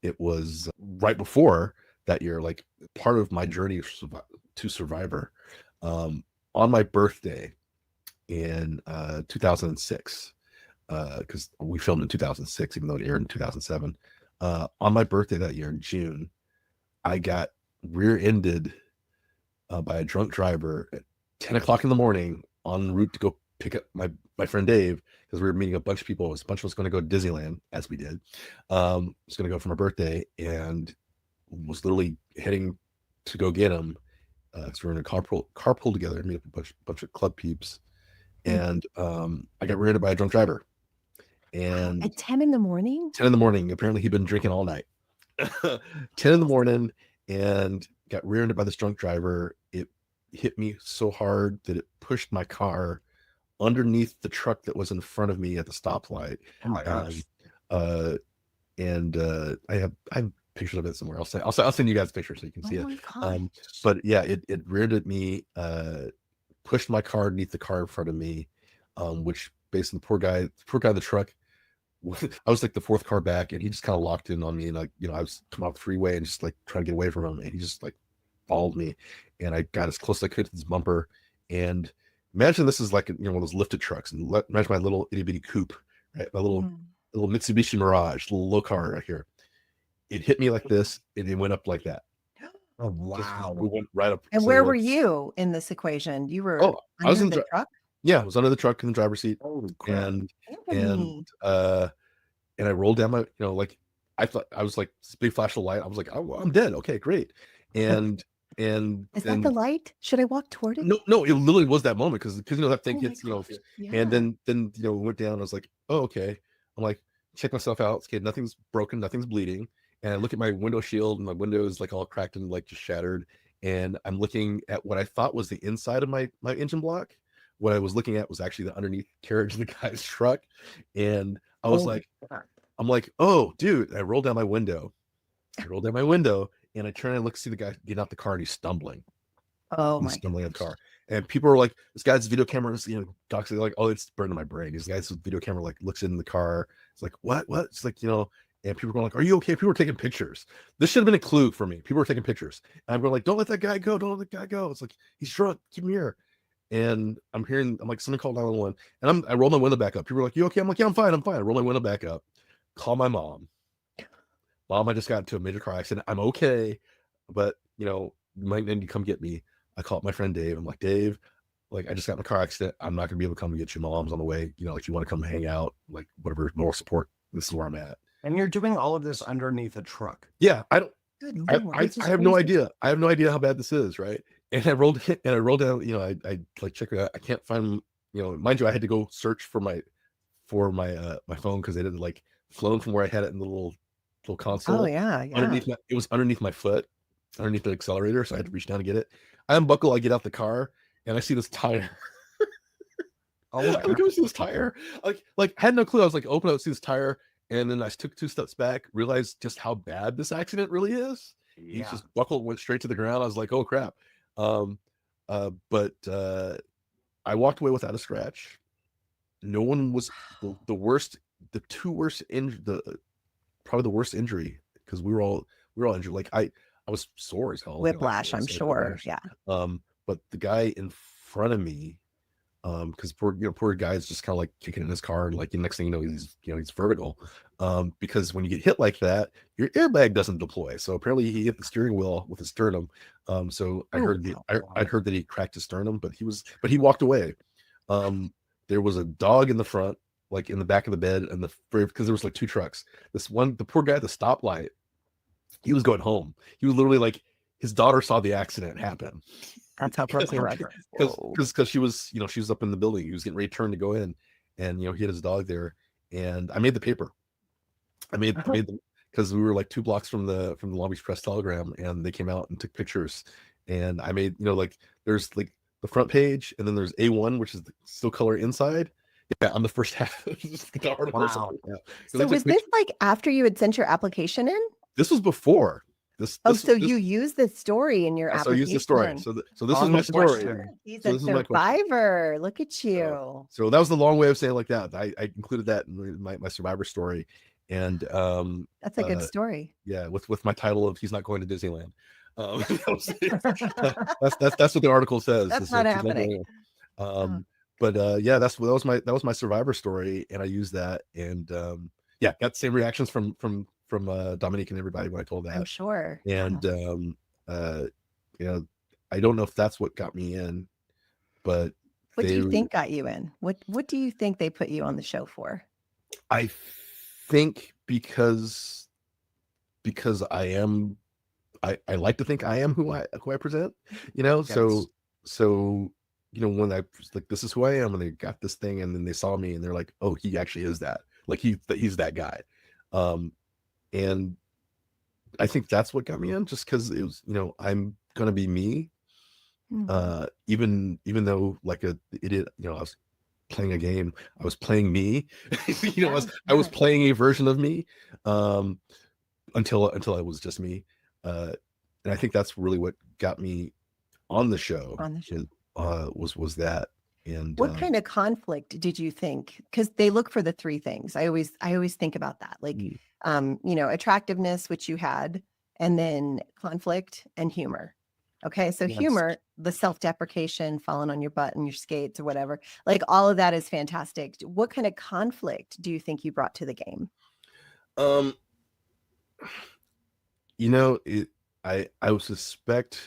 it was right before that year, like part of my journey to Survivor, on my birthday in 2006, because we filmed in 2006, even though it aired in 2007. On my birthday that year in June, I got rear-ended by a drunk driver at 10 o'clock in the morning en route to go pick up my friend Dave, because we were meeting a bunch of people. A bunch of us going to go to Disneyland, as we did. Was going to go for my birthday, and was literally heading to go get him, because we were in a carpool together and meet up a bunch of club peeps. And I got rear-ended by a drunk driver. And at 10 in the morning? 10 in the morning. Apparently he'd been drinking all night. 10 in the morning, and got rear-ended by this drunk driver. It hit me so hard that it pushed my car underneath the truck that was in front of me at the stoplight. Oh my gosh. And I have pictures of it somewhere. I'll send you guys pictures so you can see it. But yeah, it reared at me, pushed my car underneath the car in front of me, which based on the poor guy in the truck, I was like the fourth car back, and he just kind of locked in on me, and I was coming off the freeway and just like trying to get away from him, and he just like followed me, and I got as close as I could to this bumper. And imagine this is like one of those lifted trucks, and imagine my little itty bitty coupe, right? My little Mitsubishi Mirage, little low car right here. It hit me like this, and it went up like that. Oh wow! We went right up. And where were you in this equation? You were. I was in the truck. Yeah, I was under the truck in the driver's seat. Holy crap. And I rolled down my, I thought I was like this big flash of light. I was like, oh, I'm dead. Okay, great. And is that the light? Should I walk toward it? No, it literally was that moment because that thing hits, yeah. And then we went down. I was like, oh, okay. I'm like, check myself out. Okay, nothing's broken, nothing's bleeding. And I look at my window shield, and my window is like all cracked and like just shattered. And I'm looking at what I thought was the inside of my engine block. What I was looking at was actually the underneath carriage of the guy's truck. And I was I'm like, oh, dude. I rolled down my window, I roll down my window and I turn and look, see the guy getting out the car and he's stumbling. Oh He's my stumbling out gosh. the car. And people are like, this guy's video camera is, doxing, like, oh, it's burned in my brain. This guy's video camera like looks in the car. It's like, what? It's like, and people are going like, are you okay? People are taking pictures. This should have been a clue for me. People were taking pictures. And I'm going like, don't let that guy go. Don't let that guy go. It's like, he's drunk. Keep him here. And I'm like, someone called 911. And I roll my window back up. People are like, you okay? I'm like, yeah, I'm fine. I roll my window back up. Call my mom. Mom, I just got into a major car accident. I'm okay. But, you might need to come get me. I call up my friend Dave. I'm like, Dave, like, I just got in a car accident. I'm not going to be able to come and get you. My mom's on the way. Like, you want to come hang out, like, whatever, moral support. This is where I'm at. And you're doing all of this underneath a truck. Yeah, I don't. Good I Lord. have no idea. I have no idea how bad this is, right? And I rolled down. I like check it out. I can't find. Mind you, I had to go search for my my phone because it had like flown from where I had it in the little console. Oh yeah. It was underneath my foot, underneath the accelerator, so I had to reach down to get it. I unbuckle. I get out the car, and I see this tire. Oh my I look over, see this tire. Like I had no clue. I was like, open up, see this tire. And then I took 2 steps back, realized just how bad this accident really is. Yeah. He just buckled, went straight to the ground. I was like, oh crap. But I walked away without a scratch. No one was the worst, probably the worst injury, because we were all injured. Like I was sore as hell. Whiplash, I'm sure. Yeah. But the guy in front of me, because poor guy's just kind of like kicking in his car, and like the next thing you know, he's vertical. Because when you get hit like that, your airbag doesn't deploy. So apparently he hit the steering wheel with his sternum. So I heard that he cracked his sternum, but he walked away. There was a dog in the front, like in the back of the bed, and because there was like 2 trucks. The poor guy at the stoplight, he was going home. He was literally like, his daughter saw the accident happen. That's how broken you are. Because she was up in the building. He was getting ready to turn to go in, and he had his dog there. And I made the paper. I made them because we were like 2 blocks from the Long Beach Press Telegram, and they came out and took pictures. And I made like there's like the front page, and then there's A1, which is the still color inside. Yeah, on the first half. The article. Wow. Yeah. So was this like after you had sent your application in? This was before. You use this story in your application. So I use the story. So this is my story. He's So a this is my question. survivor. Look at you. So that was the long way of saying like that. I included that in my survivor story, and That's a good story. yeah, with my title of "He's Not Going to Disneyland." That's what the article says. That's not happening. But yeah, that was my survivor story, and I used that, and yeah, got the same reactions from Dominique and everybody when I told that. I'm sure. And I don't know if that's what got me in, but what do you think got you in? What do you think they put you on the show for? I think because I like to think I am who I present, Yes. so when I was like, this is who I am, and they got this thing, and then they saw me and they're like, oh, he actually is that, like he's that guy. And I think that's what got me in, just because it was, I'm gonna be me. Even though like a idiot, I was playing a game, I was playing me. I was playing a version of me until I was just me. And I think that's really what got me on the show. Was that. And what kind of conflict did you think? Because they look for the 3 things. I always think about that, like attractiveness, which you had, and then conflict and humor. Okay, so Yes. humor, the self-deprecation, falling on your butt and your skates or whatever, like all of that is fantastic. What kind of conflict do you think you brought to the game? I would suspect,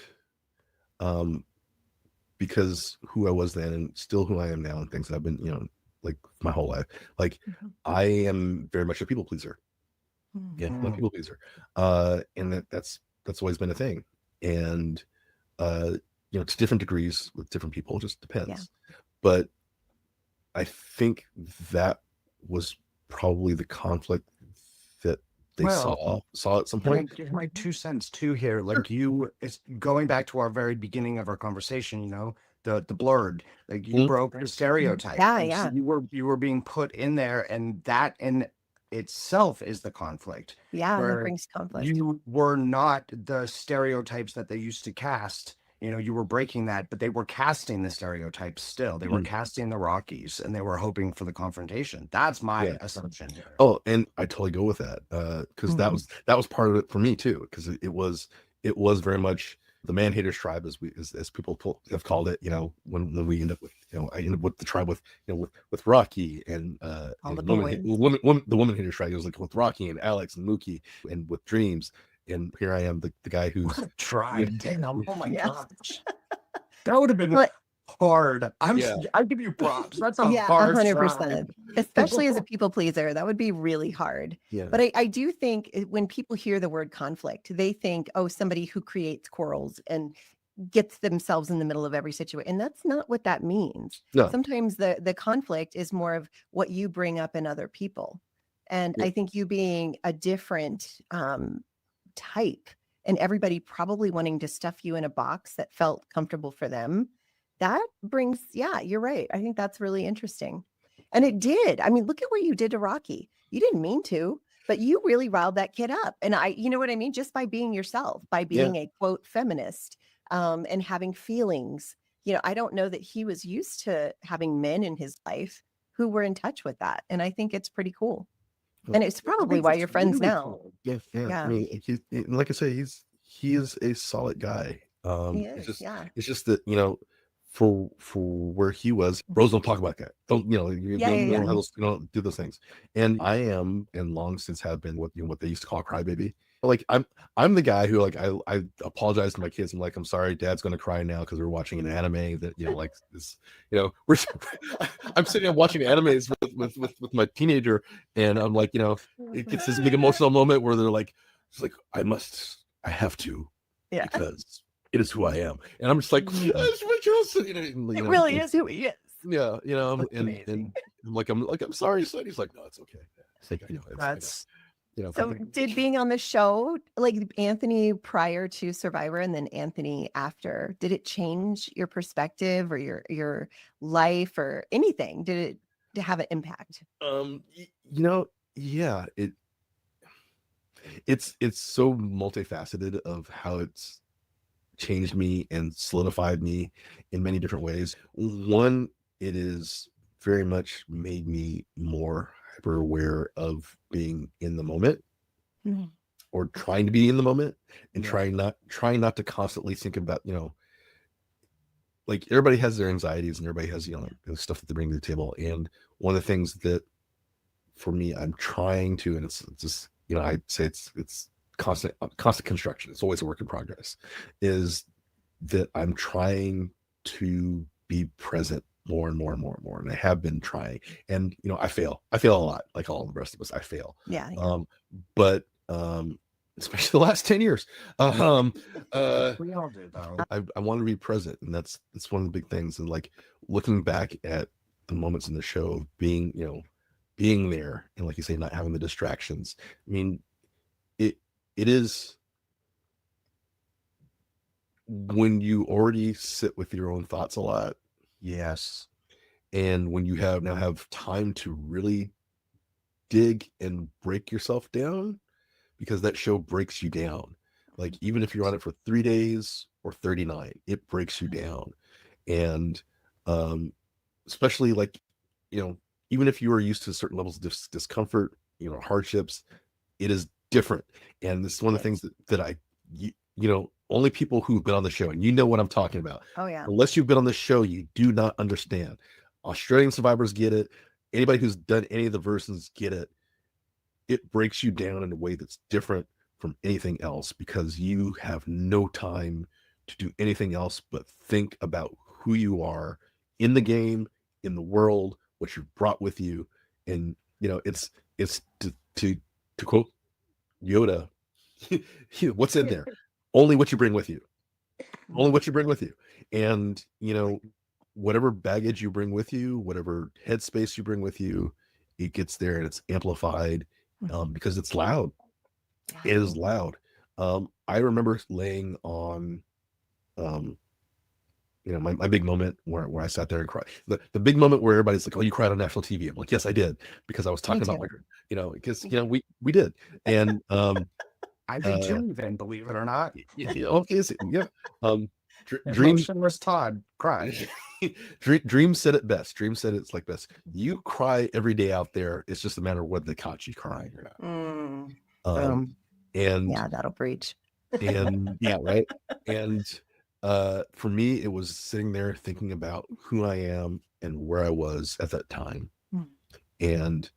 because who I was then and still who I am now, and things that I've been, like my whole life, like I am very much a people pleaser. Yeah, I'm a people pleaser. And that's always been a thing. And to different degrees with different people, it just depends. Yeah. But I think that was probably the conflict that they saw at some point. Give my 2 cents too here. Like it's going back to our very beginning of our conversation, the BLERD, like you broke the stereotype. Yeah, And yeah. so you were being put in there, and that in itself is the conflict. Yeah, that Where brings conflict. you were not the stereotypes that they used to cast. You know, you were breaking that, but they were casting the stereotypes still. They were casting the Rockies, and they were hoping for the confrontation. That's my assumption here. Oh, and I totally go with that, because that was part of it for me too, because it was very much the man-haters tribe, as people have called it. You know, when we end up with, you know, I end up with the tribe with, you know, with Rocky and All the the woman haters tribe. It was like with Rocky and Alex and Mookie, and with Dreams. And here I am, the guy who's tribe. Damn, oh my Yes. gosh, that would have been hard. I give you props. That's a hard 100%. Especially as a people pleaser, that would be really hard. Yeah. But I do think when people hear the word conflict, they think, oh, somebody who creates quarrels and gets themselves in the middle of every situation. And that's not what that means. No. Sometimes the conflict is more of what you bring up in other people. And I think you being a different type and everybody probably wanting to stuff you in a box that felt comfortable for them, that brings, you're right. I think that's really interesting. And it did. I mean, look at what you did to Rocky. You didn't mean to, but you really riled that kid up. And you know what I mean? Just by being yourself, by being a quote feminist, and having feelings. You know, I don't know that he was used to having men in his life who were in touch with that. And I think it's pretty cool. And it's probably why you're friends now. Cool. Yeah. I mean, like I say, he is a solid guy. It's just that, you know, for where he was, bros don't talk about that. Don't, you know, you don't do those things. And I am, and long since have been, what they used to call a crybaby. Like I'm the guy who, like, I apologize to my kids. I'm like, I'm sorry, Dad's gonna cry now because we're watching an anime that, you know, like this, you know, I'm sitting there watching animes with my teenager, and I'm like, you know, it gets this big emotional moment where they're like, it's like, I have to, because it is who I am. And I'm just like, that's ridiculous. It really is who he is. Yeah, you know, and I'm sorry, son. He's like, no, it's okay. That's. You know, so did being on the show, like Anthony prior to Survivor and then Anthony after, did it change your perspective or your life or anything? Did it have an impact? You know, yeah, it's so multifaceted of how it's changed me and solidified me in many different ways. One, it is very much made me more hyper aware of being in the moment, or trying to be in the moment, and trying not to constantly think about, you know, like everybody has their anxieties and everybody has, you know, stuff that they bring to the table. And one of the things that for me, I'm trying to, and it's just, you know, I'd say it's constant construction. It's always a work in progress, is that I'm trying to be present more and more and more and more. And I have been trying, and, you know, I fail a lot, like all the rest of us. I fail. But especially the last 10 years, we all do, though. I want to be present, and that's one of the big things. And like looking back at the moments in the show of being, you know, being there, and like you say, not having the distractions. I mean, it is when you already sit with your own thoughts a lot. Yes. And when you now have time to really dig and break yourself down, because that show breaks you down. Like, even if you're on it for 3 days or 39, it breaks you down. And especially, like, you know, even if you are used to certain levels of discomfort, you know, hardships, it is different. And this is one of the things that you know, only people who've been on the show, and you know what I'm talking about. Oh yeah. Unless you've been on the show, you do not understand. Australian survivors get it. Anybody who's done any of the versions get it. It breaks you down in a way that's different from anything else, because you have no time to do anything else but think about who you are in the game, in the world, what you've brought with you. And, you know, it's to quote Yoda, what's in there? Only what you bring with you. Only what you bring with you. And, you know, whatever baggage you bring with you, whatever headspace you bring with you, it gets there and it's amplified, because it's loud. It is loud. I remember laying on you know, my big moment where I sat there and cried. The big moment where everybody's like, "Oh, you cried on national TV." I'm like, "Yes, I did," because I was talking about too. you know, because you know we did, and I did too, then, believe it or not. okay, yeah, Dream Emotionless Todd cried. Dream said it best. Dream said it's like best. You cry every day out there. It's just a matter of whether they caught you crying or not. Mm, And yeah, that'll preach. and yeah, right. And for me, it was sitting there thinking about who I am and where I was at that time, and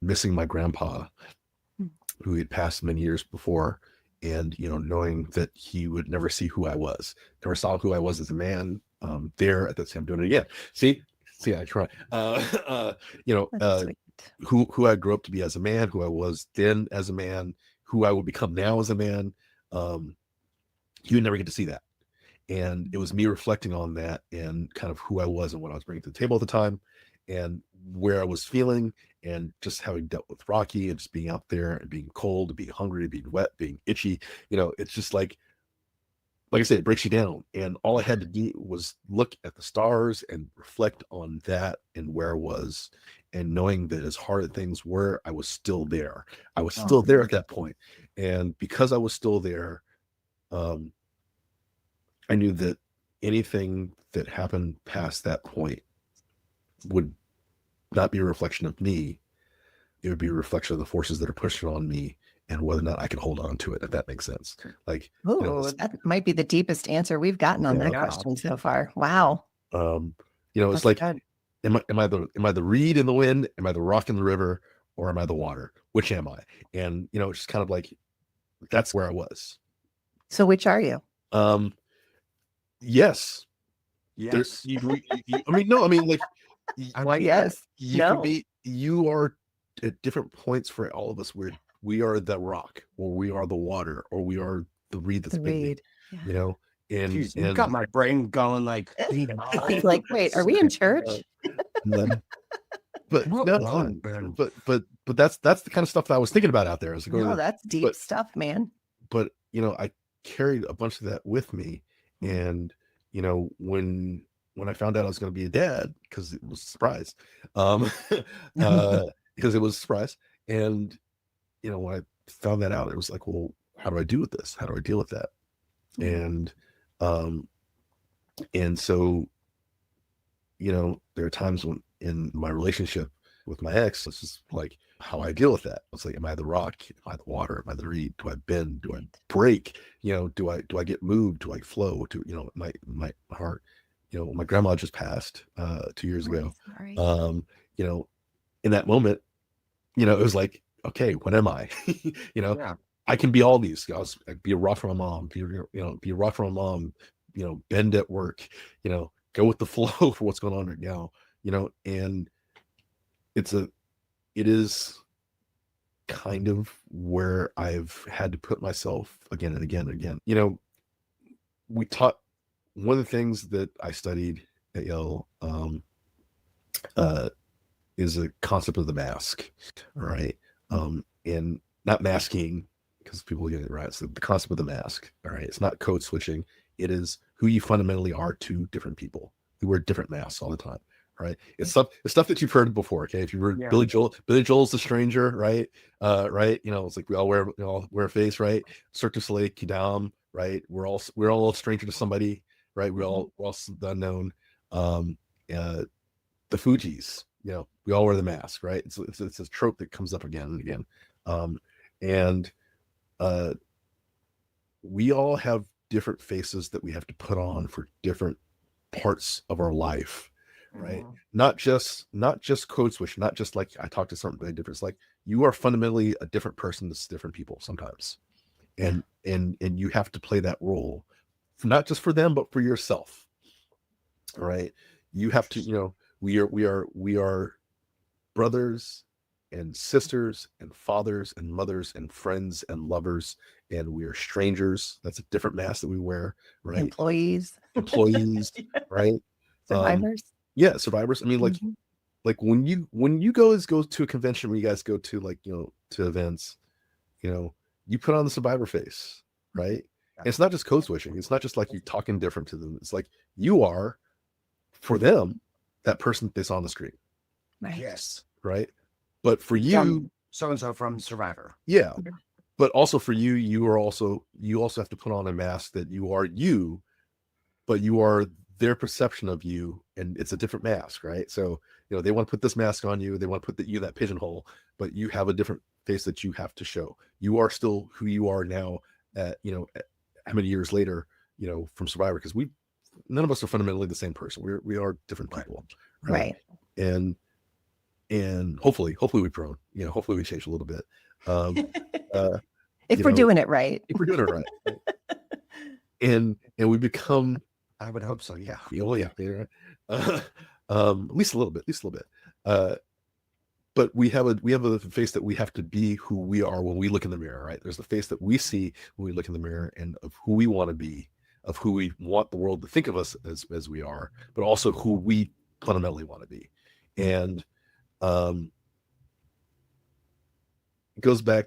missing my grandpa, who had passed many years before, and you know, knowing that he would never see who I was, never saw who I was as a man. There at that time, I'm doing it again. See, I try. You know, That's sweet. who I grew up to be as a man, who I was then as a man, who I would become now as a man. You would never get to see that. And it was me reflecting on that and kind of who I was and what I was bringing to the table at the time, and where I was feeling, and just having dealt with Rocky and just being out there and being cold, being hungry, being wet, being itchy. You know, it's just like I said, it breaks you down. And all I had to do was look at the stars and reflect on that and where I was, and knowing that as hard as things were, I was still there. I was still there at that point. And because I was still there, I knew that anything that happened past that point would not be a reflection of me. It would be a reflection of the forces that are pushing on me, and whether or not I can hold on to it, if that makes sense. Like, Oh, you know, that might be the deepest answer we've gotten on that Yeah. question so far. Wow. you know, it's That's like, good. am I the reed in the wind? Am I the rock in the river? Or am I the water? Which am I? And, you know, it's just kind of like, that's where I was. So which are you? Yes. Yes. I mean, no, I mean, like, I like Yes. you No. can be, you are at different points for all of us, where we are the rock, or we are the water, or we are the reed that's The bending, reed. Yeah. you know. And Jeez, you've got my brain going like, Like, wait, are we in church? but What no, wrong, man? but that's the kind of stuff that I was thinking about out there. I was going, No, that's deep but- stuff, man. but you know, I carried a bunch of that with me. And you know, when I found out I was going to be a dad, because it was a surprise, because it was a surprise, and you know, when I found that out, it was like, well, how do I do with this? How do I deal with that? And so, you know, there are times when in my relationship with my ex, it's just like how I deal with that. It's like, am I the rock? Am I the water? Am I the reed? Do I bend? Do I break? You know, do I get moved? Do I flow? To, you know, my heart. You know, my grandma just passed 2 years ago. Sorry. You know, in that moment, you know, it was like, okay, what am I? You know, Yeah. I can be all these. I'd be a rock for my mom. Be a rock for my mom. You know, bend at work. You know, go with the flow for what's going on right now. You know, and it is kind of where I've had to put myself again and again and again. You know, we taught, one of the things that I studied at Yale is a concept of the mask, right? And not masking, because people get it right. So the concept of the mask, all right? It's not code switching. It is who you fundamentally are to different people. We wear different masks all the time, right? It's stuff that you've heard before. Okay, if you heard Billy Joel's The Stranger, right? Right? You know, it's like we all wear a face, right? Cirque du Soleil, Kidam, right? We're all a stranger to somebody, right? We're all the unknown. The Fugees, you know, we all wear the mask, right? It's a trope that comes up again and again. And we all have different faces that we have to put on for different parts of our life, right? Not just code switch, not just like I talk to somebody different. It's like you are fundamentally a different person to different people sometimes, and you have to play that role, not just for them but for yourself, right? You have to, you know, we are brothers and sisters and fathers and mothers and friends and lovers, and we are strangers. That's a different mask that we wear, right? Employees, right? survivors. Yeah, survivors. I mean, like when you go to a convention, where you guys go to, like, you know, to events, you know, you put on the survivor face, right? And it's not just code switching. It's not just like you talking different to them. It's like you are, for them, that person they saw on the screen. Right. Yes. Right. But for you, so and so from Survivor. yeah. But also for you, you also have to put on a mask that you are you, but you are their perception of you, and it's a different mask, right? So, they want to put this mask on you, they want to put you in that pigeonhole, but you have a different face that you have to show. You are still who you are now at how many years later, from Survivor, because none of us are fundamentally the same person. We are different people. Right. And hopefully we've grown, hopefully we changed a little bit. If we're doing it right. If we're doing it right. And we become, I would hope so. Yeah. Oh yeah. At least a little bit. But we have a face that we have to be who we are when we look in the mirror, right? There's the face that we see when we look in the mirror, and of who we want to be, of who we want the world to think of us as we are, but also who we fundamentally want to be. And it goes back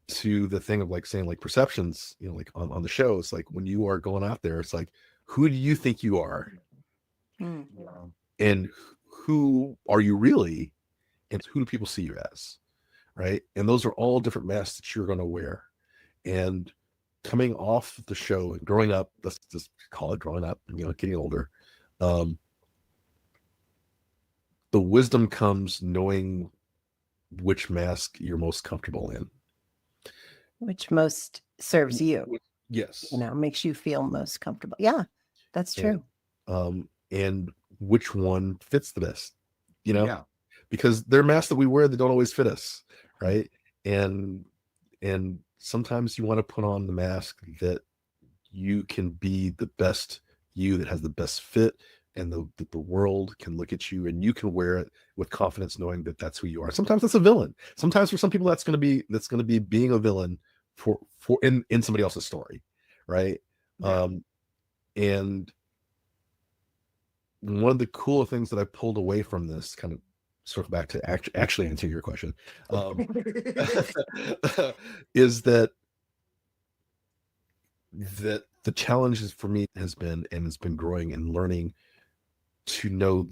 to the thing of like saying like perceptions, like on the show, it's like when you are going out there, it's like, who do you think you are? And who are you really? And who do people see you as? Right. And those are all different masks that you're going to wear. And coming off the show and growing up, let's just call it growing up, getting older. The wisdom comes knowing which mask you're most comfortable in. Which most serves you. Yes. Makes you feel most comfortable. Yeah, that's true. And which one fits the best, Yeah. because there are masks that we wear that don't always fit us. Right. And sometimes you want to put on the mask that you can be the best you, that has the best fit, and that the world can look at you and you can wear it with confidence, knowing that that's who you are. Sometimes that's a villain. Sometimes for some people that's going to be being a villain for in somebody else's story, right? Yeah. And one of the cool things that I pulled away from this, kind of circle back to actually answer your question, is that the challenges for me has been growing and learning to know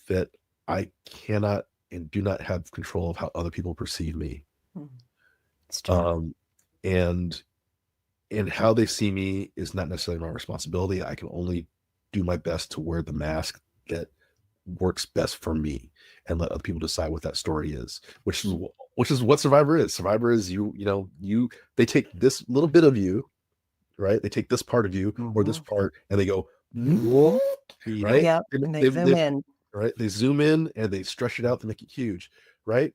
that I cannot and do not have control of how other people perceive me. It's true. And how they see me is not necessarily my responsibility. I can only do my best to wear the mask that works best for me, and let other people decide what that story is, which is what Survivor is. Survivor is they take this little bit of you, right? They take this part of you or this part, and they go, right? Yep. And they zoom in. Right? They zoom in and they stretch it out to make it huge, right?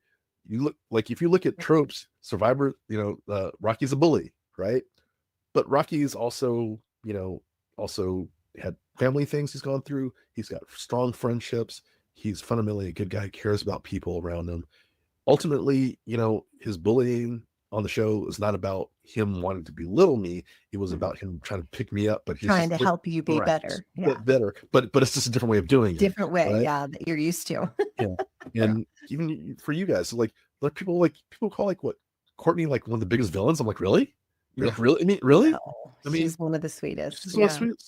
If you look at tropes, Survivor, Rocky's a bully, right? But Rocky is also had family things he's gone through. He's got strong friendships. He's fundamentally a good guy, cares about people around him. Ultimately, his bullying on the show is not about him wanting to belittle me. It was about him trying to pick me up, but he's trying to help you be better. Yeah. Better. But it's just a different way of doing it. Different way, right? yeah, that you're used to. Yeah. And even for you guys, so people call what Courtney one of the biggest villains. I'm like, really? Really? I mean, really? No, she's one of the sweetest.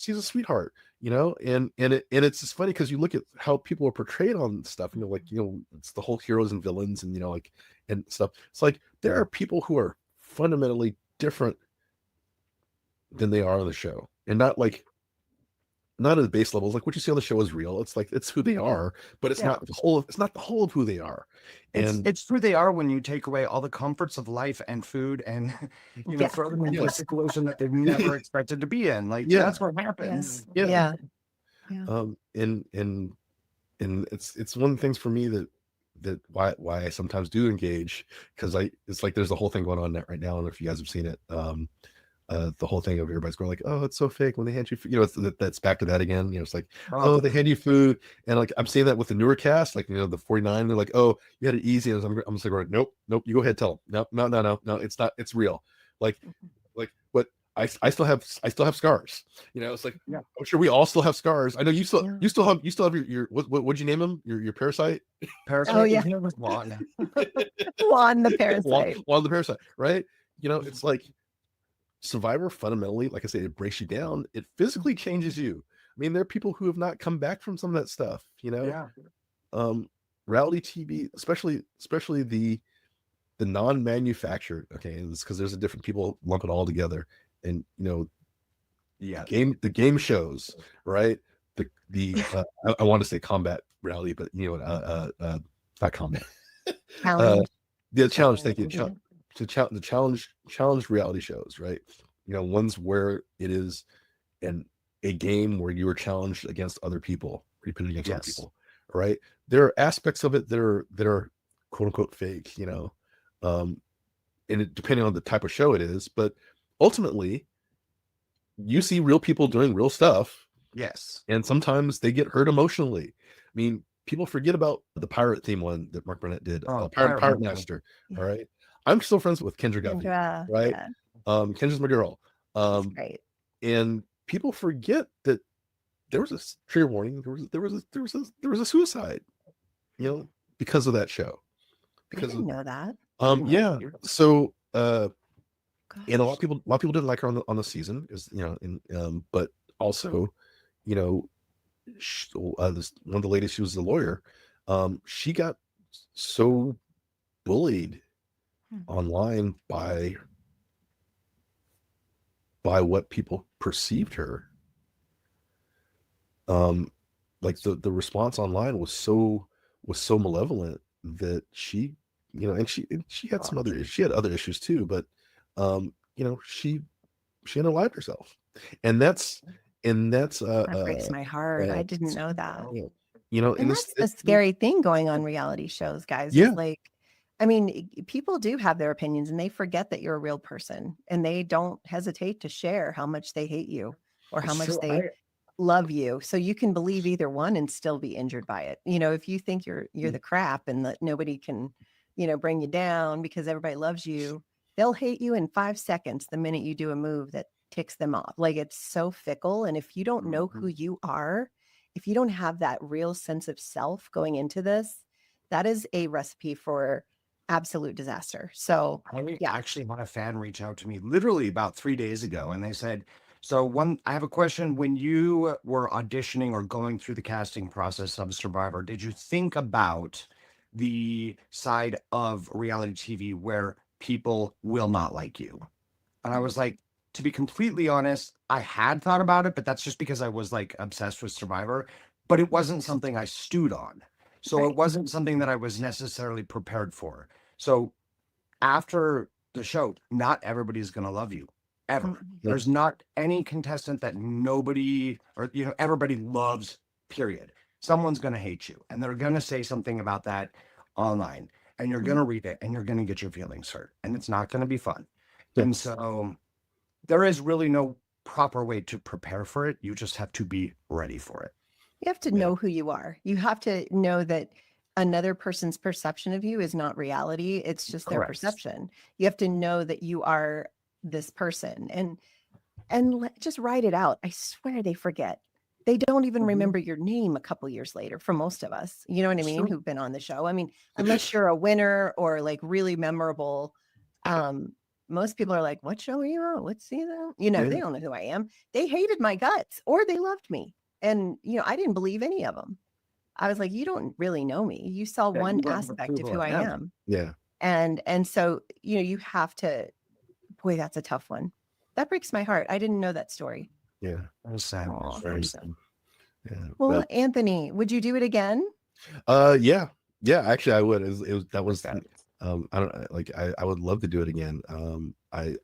She's a sweetheart, and it's just funny because you look at how people are portrayed on stuff, it's the whole heroes and villains and and stuff. It's like there are people who are fundamentally different than they are on the show, and not at the base levels. Like what you see on the show is real. It's it's who they are, but it's not the whole. It's not the whole of who they are. And it's who they are when you take away all the comforts of life and food and throw them into a situation that they've never expected to be in. That's what happens. Yeah. And it's one of the things for me that why I sometimes do engage, because it's like there's a whole thing going on right now. I don't know if you guys have seen it. The whole thing of everybody's going oh, it's so fake when they hand you food. That's back to that again. It's like, oh, they hand you food, and I'm saying that with the newer cast, the 49, they're like, oh, you had it easy, and I'm just like, nope, you go ahead, tell them, no, it's not, it's real. But I still have scars. It's like, I'm sure we all still have scars. I know you still have your what'd you name him? Your parasite? Parasite. Oh yeah, Juan. Juan the parasite. Juan the parasite, right? It's like, Survivor fundamentally, like I said, it breaks you down. It physically changes you. I mean, there are people who have not come back from some of that stuff, you know. Yeah. Reality TV, especially the non-manufactured, okay, it's because there's a different people lump it all together, and you know, Yeah. the game shows, right? I want to say combat reality, but you know, not combat. Challenge. The challenge. Thank you. The challenge reality shows, right? You know, ones where it is a game where you are challenged against other people, pitted against other people, right? There are aspects of it that are quote unquote fake, you know, and it, depending on the type of show it is, but ultimately, you see real people doing real stuff. Yes. And sometimes they get hurt emotionally. I mean, people forget about the pirate theme one that Mark Burnett did. Pirate Master. Yeah. All right. I'm still friends with Kendra Guffey. Right. Yeah. Kendra's my girl. That's great. And people forget that there was a trigger warning. There was a suicide, you know, because of that show. Because I didn't know that. Yeah. So and a lot of people didn't like her on the season, is, you know, and but also, you know, one of the ladies, she was the lawyer, she got so bullied online by what people perceived her. Like the response online was so malevolent that she, you know, and she had some other, she had other issues too, but you know, she unalived herself, and that's that breaks my heart. I didn't know that. You know, and that's the scary thing going on reality shows, guys. Yeah. Is like, I mean, people do have their opinions, and they forget that you're a real person, and they don't hesitate to share how much they hate you or how much they love you. So you can believe either one and still be injured by it. You know, if you think you're the crap and that nobody can, you know, bring you down because everybody loves you, they'll hate you in 5 seconds the minute you do a move that ticks them off. Like, it's so fickle. And if you don't know who you are, if you don't have that real sense of self going into this, that is a recipe for absolute disaster. So I actually had a fan reach out to me literally about 3 days ago, and they said, so I have a question. When you were auditioning or going through the casting process of Survivor, did you think about the side of reality TV where people will not like you? And I was like, to be completely honest, I had thought about it, but that's just because I was like obsessed with Survivor, but it wasn't something I stewed on. So it wasn't something that I was necessarily prepared for. So after the show, not everybody's going to love you ever. There's not any contestant that nobody, or, you know, everybody loves, period. Someone's going to hate you, and they're going to say something about that online, and you're going to read it, and you're going to get your feelings hurt, and it's not going to be fun. And so there is really no proper way to prepare for it. You just have to be ready for it. You have to know who you are. You have to know that another person's perception of you is not reality. It's just their perception. You have to know that you are this person, and just write it out. I swear they forget. They don't even remember your name a couple years later for most of us. You know what I mean? Who've been on the show. I mean, unless you're a winner or like really memorable, most people are like, what show are you on? What season? You know, they don't know who I am. They hated my guts or they loved me. And, you know, I didn't believe any of them. I was like, you don't really know me. You saw one aspect of who I am. Yeah. And so, you know, you have to, boy, that's a tough one. That breaks my heart. I didn't know that story. Yeah. That was sad. Very sad. Yeah. Well, Anthony, would you do it again? Yeah. Actually, I would. That was I don't like. I would love to do it again. I'm like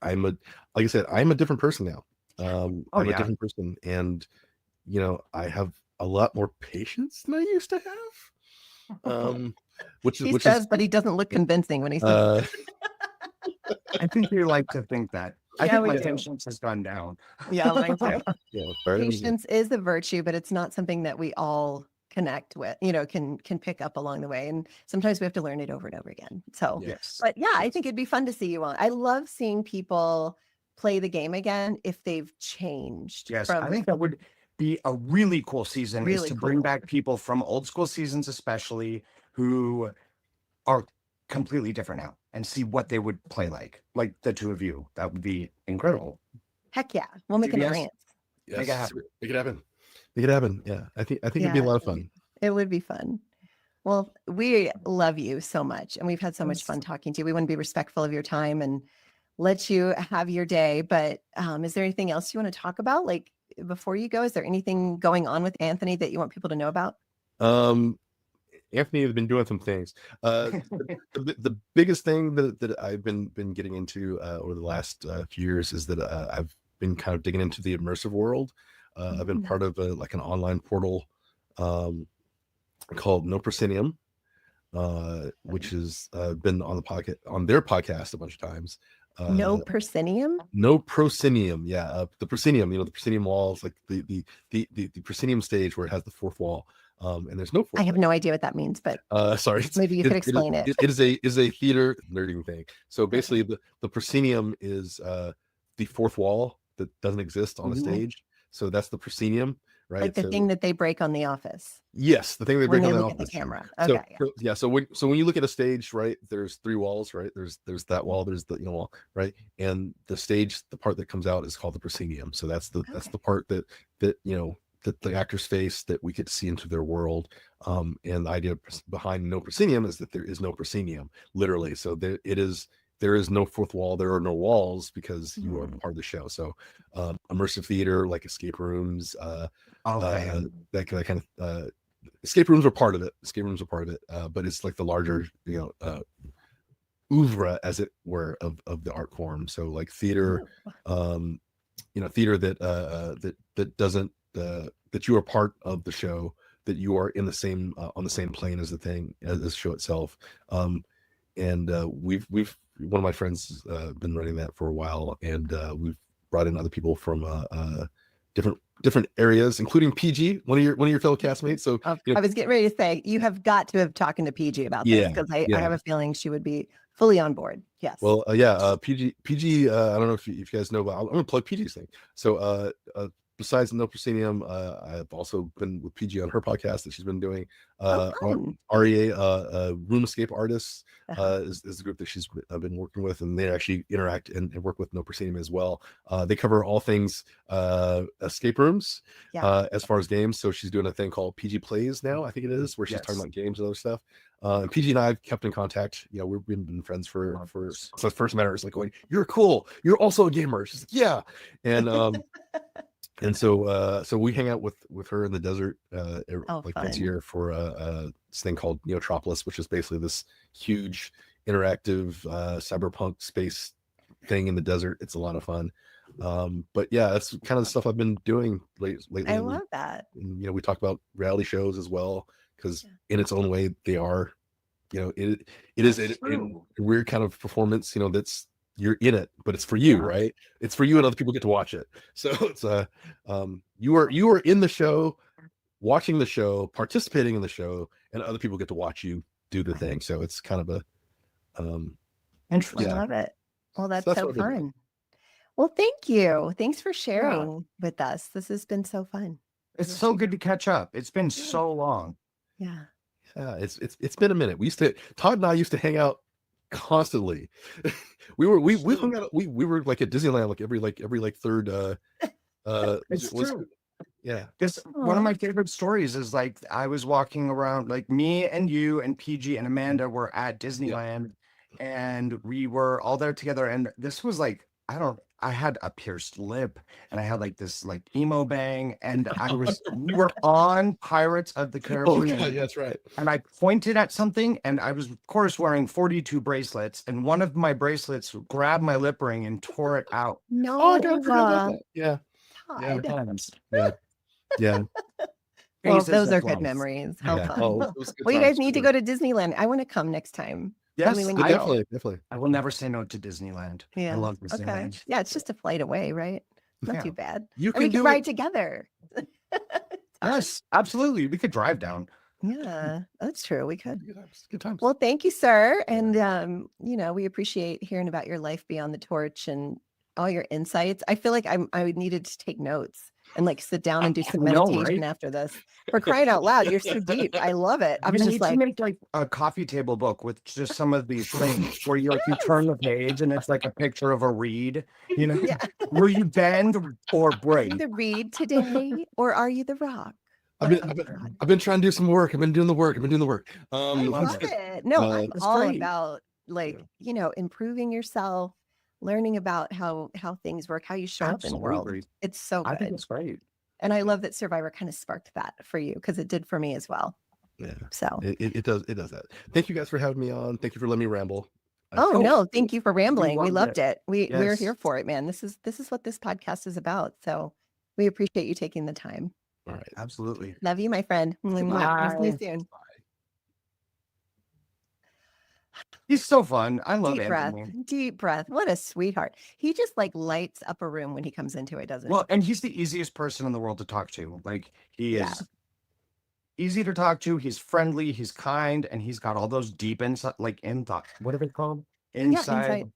I said, I'm a different person now. I'm a different person, and you know, I have a lot more patience than I used to have. Which is, but he doesn't look convincing when he says. I think you like to think that. I think my patience has gone down. Yeah, mine too. yeah, Patience is a virtue, but it's not something that we all connect with, you know, can pick up along the way. And sometimes we have to learn it over and over again. So, but yeah, I think it'd be fun to see you on. I love seeing people play the game again if they've changed. Yes, I think that would be a really cool season, is to bring back people from old school seasons, especially who are completely different now and see what they would play like the two of you. That would be incredible. Heck yeah. We'll make an CBS? alliance. Yes, Make it happen. make it happen. Make it happen. Yeah, I think it'd be a Yeah. lot of fun. It would be fun. Well, we love you so much, and we've had so much Yes. fun talking to you. We want to be respectful of your time and let you have your day. But is there anything else you want to talk about? Like before you go, is there anything going on with Anthony that you want people to know about? Anthony has been doing some things. The biggest thing that I've been getting into over the last few years is that I've been kind of digging into the immersive world. I've been part of like an online portal called No Proscenium, which has been on their podcast a bunch of times. No Proscenium? No Proscenium, yeah. The proscenium, the proscenium walls, like the proscenium stage where it has the fourth wall. And there's no fourth I have wall. no idea what that means, but sorry, maybe you could explain it. It is a theater nerding thing. So basically, the proscenium is the fourth wall that doesn't exist on the stage. So that's the proscenium, right? Like the thing that they break on The Office. Yes, the thing they break When on they the look at the office. camera. So, Okay. yeah. So when you look at a stage, right, there's three walls, right? There's that wall, there's the wall, right? And the stage, the part that comes out is called the proscenium. So that's the part that the actors face, that we get to see into their world. And the idea behind no proscenium is that there is no proscenium, literally. So there is no fourth wall. There are no walls because you are part of the show. So immersive theater, like escape rooms, that kind of escape rooms are part of it. But it's like the larger, oeuvre, as it were, of the art form. So like theater, theater that doesn't that you are part of the show, that you are in the same on the same plane as the show itself. And we've one of my friends been running that for a while, and we've brought in other people from different areas, including PG, one of your fellow castmates. So I was getting ready to say, you have got to have talked to PG about this, because I have a feeling she would be fully on board. Yes. Well, PG. I don't know if you guys know, but I'm gonna plug PG's thing. So besides No Proscenium, I've also been with PG on her podcast that she's been doing. REA, Room Escape Artists, is the group that she's been working with, and they actually interact and work with No Proscenium as well. They cover all things escape rooms, as far as games. So she's doing a thing called PG Plays now, I think it is, where she's talking about games and other stuff. PG and I have kept in contact. We've been friends for since I first met her. It's like going, "You're cool. You're also a gamer." She's like, "Yeah," and and so we hang out with her in the desert once a year for this thing called Neotropolis, which is basically this huge interactive cyberpunk space thing in the desert. It's a lot of fun. But yeah, that's kind of the stuff I've been doing lately. I love that. And, we talk about reality shows as well, because in its own way they are, it is a weird kind of performance, that's, you're in it, but it's for you, right? It's for you, and other people get to watch it. So it's you are in the show, watching the show, participating in the show, and other people get to watch you do the thing. So it's kind of a interesting. I love it. Well, that's so fun. Well, thank you. Thanks for sharing with us. This has been so fun. It's so good to catch up. It's been so long. Yeah. It's been a minute. Todd and I used to hang out constantly. we hung out, we were like at Disneyland every third it's true. This one of my favorite stories is like I was walking around, like me and you and PG and Amanda were at Disneyland, and we were all there together, and this was like I had a pierced lip, and I had like this like emo bang, and we were on Pirates of the Caribbean. Oh, yeah, that's right. And I pointed at something, and I was of course wearing 42 bracelets, and one of my bracelets grabbed my lip ring and tore it out. No. Oh, I forgot about that. Yeah. Well, those are good memories. How fun. Well, you guys need to go to Disneyland. I want to come next time. Yes, definitely. I will never say no to Disneyland. Yeah. I love Disneyland. Okay. Yeah, it's just a flight away, right? Not too bad. We can ride together. Yes, absolutely. We could drive down. Yeah, that's true. We could. Good times. Well, thank you, sir. And we appreciate hearing about your life beyond the torch and all your insights. I feel like I needed to take notes and like sit down and do some I know, meditation right? after this. For crying out loud, you're so deep. I love it. I'm You just need to like, make like a coffee table book with just some of these things where you like you turn the page and it's like a picture of a reed, you know, yeah, where you bend or are you break. the reed today or are you the rock? I've What been, I've is been, God? I've been trying to do some work. I've been doing the work. I Loves love it. it. No, I'm That's all great. about like, improving yourself, learning about how things work, how you show up in the world. Absolutely. It's so I think good. it's great. And I love that Survivor kind of sparked that for you because it did for me as well. yeah, So, it does that. Thank you guys for having me on. Thank you for letting me ramble. oh Oh, no, thank you for rambling. We loved loved it. it. We're here Yes. for it, man. This is what this podcast is about. So we appreciate you taking the time. All right. Absolutely. Love you, my friend. Mwah. See you Bye. soon. He's so fun. I love Deep breath. Anthony. Deep breath. What a sweetheart. He just like lights up a room when he comes into it, doesn't Well, and he's the easiest person in the world to talk to. Like he Yeah. is easy to talk to. He's friendly. He's kind, and he's got all those deep insight, like in thought. What are they called? Yeah, Inside.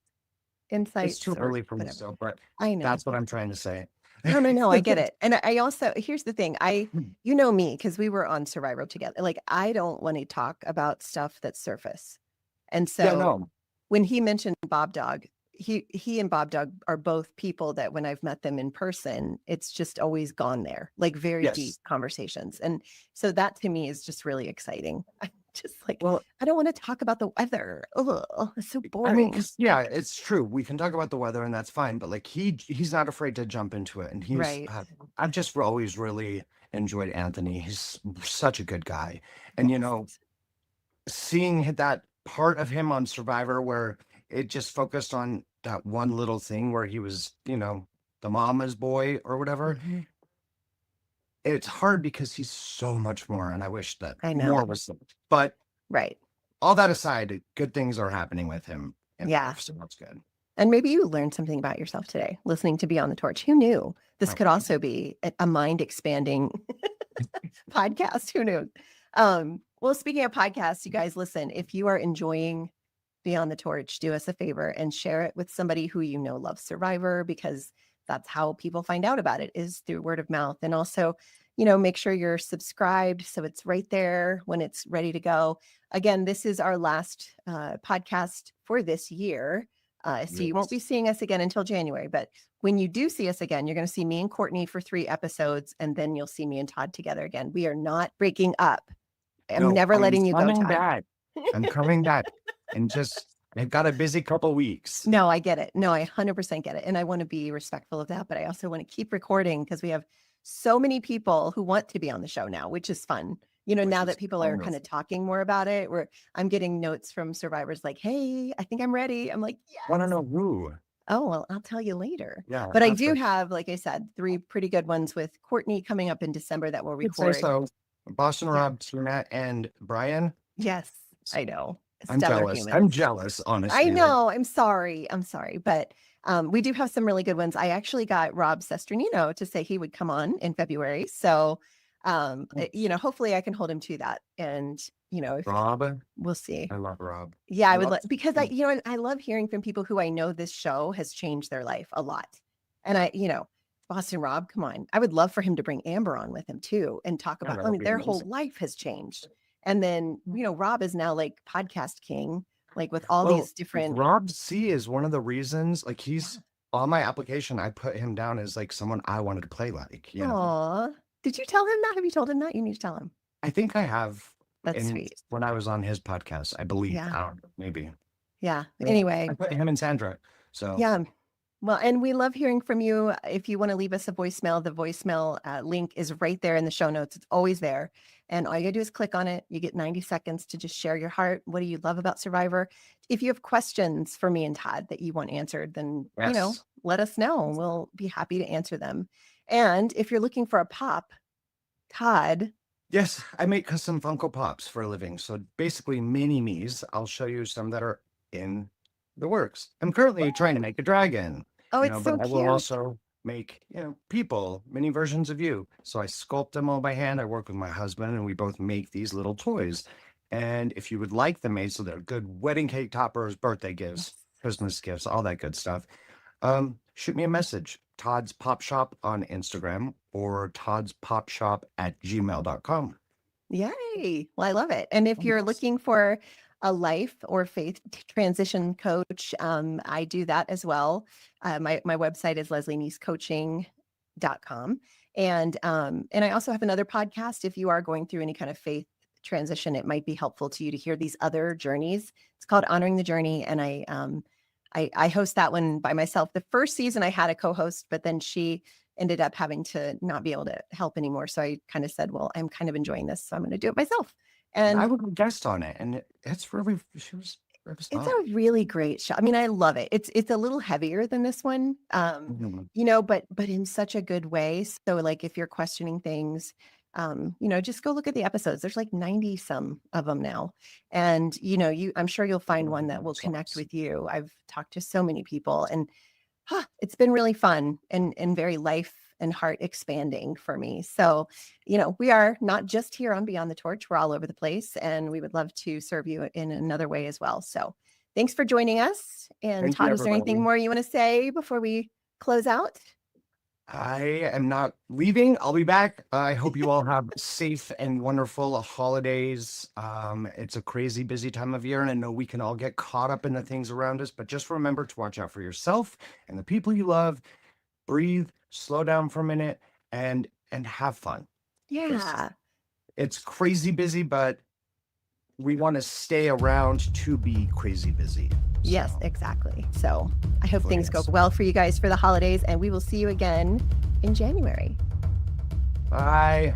insights It's too or early for me whatever. still, but I know. that's what I'm trying to say. No, I get it. And I also, here's the thing. Hmm. You know me, because we were on Survivor together. Like, I don't want to talk about stuff that's surface. And so Yeah, no. when he mentioned Bob Dog, he and Bob Dog are both people that when I've met them in person, it's just always gone there, like very deep Yes. conversations. And so that to me is just really exciting. I'm just like, Well, I don't want to talk about the weather. Oh, it's so I boring. mean, 'cause, yeah, it's true. We can talk about the weather and that's fine, but like he's not afraid to jump into it. And he's Right. I've just always really enjoyed Anthony. He's such a good guy. And seeing that part of him on Survivor where it just focused on that one little thing where he was, the mama's boy or whatever. Mhm. It's hard because he's so much more, and I wish that I know. more was. But Right. all that aside, good things are happening with him. In Yeah. life, so that's good. And maybe you learned something about yourself today, listening to Beyond the Torch. Who knew this Right. could also be a mind expanding podcast? Who knew? Well, speaking of podcasts, you guys listen, if you are enjoying Beyond the Torch, do us a favor and share it with somebody who loves Survivor, because that's how people find out about it, is through word of mouth. And also, make sure you're subscribed so it's right there when it's ready to go. Again, this is our last podcast for this year. So you won't be seeing us again until January. But when you do see us again, you're going to see me and Courtney for 3 episodes, and then you'll see me and Todd together again. We are not breaking up. I'm never letting you go, coming Todd. back. I'm coming back. And I've got a busy couple weeks. No, I get it. No, I 100% get it. And I want to be respectful of that, but I also want to keep recording because we have so many people who want to be on the show now, which is fun. Now that people are kind of talking more about it, I'm getting notes from survivors like, hey, I think I'm ready. I'm like, yeah. Want to know who? Oh, well, I'll tell you later. Yeah. But I do have, like I said, 3 pretty good ones with Courtney coming up in December that we'll record. So Boston Rob, Tina, and Brian. Yes, I know. I'm jealous. Humans. I'm jealous, honestly. I know. I'm sorry. But we do have some really good ones. I actually got Rob Sesternino to say he would come on in February. So, hopefully I can hold him to that. And, if Rob, we'll see. I love Rob. Yeah, I would because I love hearing from people who I know this show has changed their life a lot. And Boston Rob, come on. I would love for him to bring Amber on with him too and talk about, their whole life has changed. And then, Rob is now like podcast king, like with all these different. Rob C is one of the reasons, like he's on my application. I put him down as like someone I wanted to play like. Aw. Did you tell him that? Have you told him that? You need to tell him. I think I have. That's sweet. When I was on his podcast, I believe. Yeah. I don't know, maybe. Yeah. Anyway. I put him and Sandra. So yeah. Well, and we love hearing from you. If you want to leave us a voicemail, the voicemail link is right there in the show notes. It's always there. And all you gotta do is click on it. You get 90 seconds to just share your heart. What do you love about Survivor? If you have questions for me and Todd that you want answered, then, let us know. We'll be happy to answer them. And if you're looking for a pop, Todd. Yes, I make custom Funko Pops for a living. So basically mini me's. I'll show you some that are in the works. I'm currently trying to make a dragon. Oh, it's so but cute. I will also make, people, mini versions of you. So I sculpt them all by hand. I work with my husband and we both make these little toys. And if you would like them made, so they're good wedding cake toppers, birthday gifts, Christmas gifts, all that good stuff. Shoot me a message, Todd's Pop Shop on Instagram, or toddspopshop@gmail.com. Yay. Well, I love it. And if you're looking for a life or faith transition coach, I do that as well. My website is leslieneasecoaching.com. And I also have another podcast. If you are going through any kind of faith transition, it might be helpful to you to hear these other journeys. It's called Honoring the Journey. And I host that one by myself. The first season I had a co-host, but then she ended up having to not be able to help anymore. So I kind of said, well, I'm kind of enjoying this, so I'm going to do it myself. And I was a guest on it, and it's really, it was it's fun. a really great show. I mean, I love it. It's a little heavier than this one, Mhm. you know, but in such a good way. So like if you're questioning things, you know, just go look at the episodes. There's like 90 some of them now. And, you know, I'm sure you'll find one that will connect with you. I've talked to so many people, and it's been really fun and very life and heart expanding for me. So, you know, we are not just here on Beyond the Torch. We're all over the place, and we would love to serve you in another way as well. So thanks for joining us. And Thank you, Todd, is there anything everybody. more you want to say before we close out? I am not leaving. I'll be back. I hope you all have safe and wonderful holidays. It's a crazy busy time of year, and I know we can all get caught up in the things around us, but just remember to watch out for yourself and the people you love. Breathe, slow down for a minute, and have fun. Yeah. It's crazy busy, but we want to stay around to be crazy busy. Yes, So, exactly. So I hope things go yes. well for you guys for the holidays, and we will see you again in January. Bye.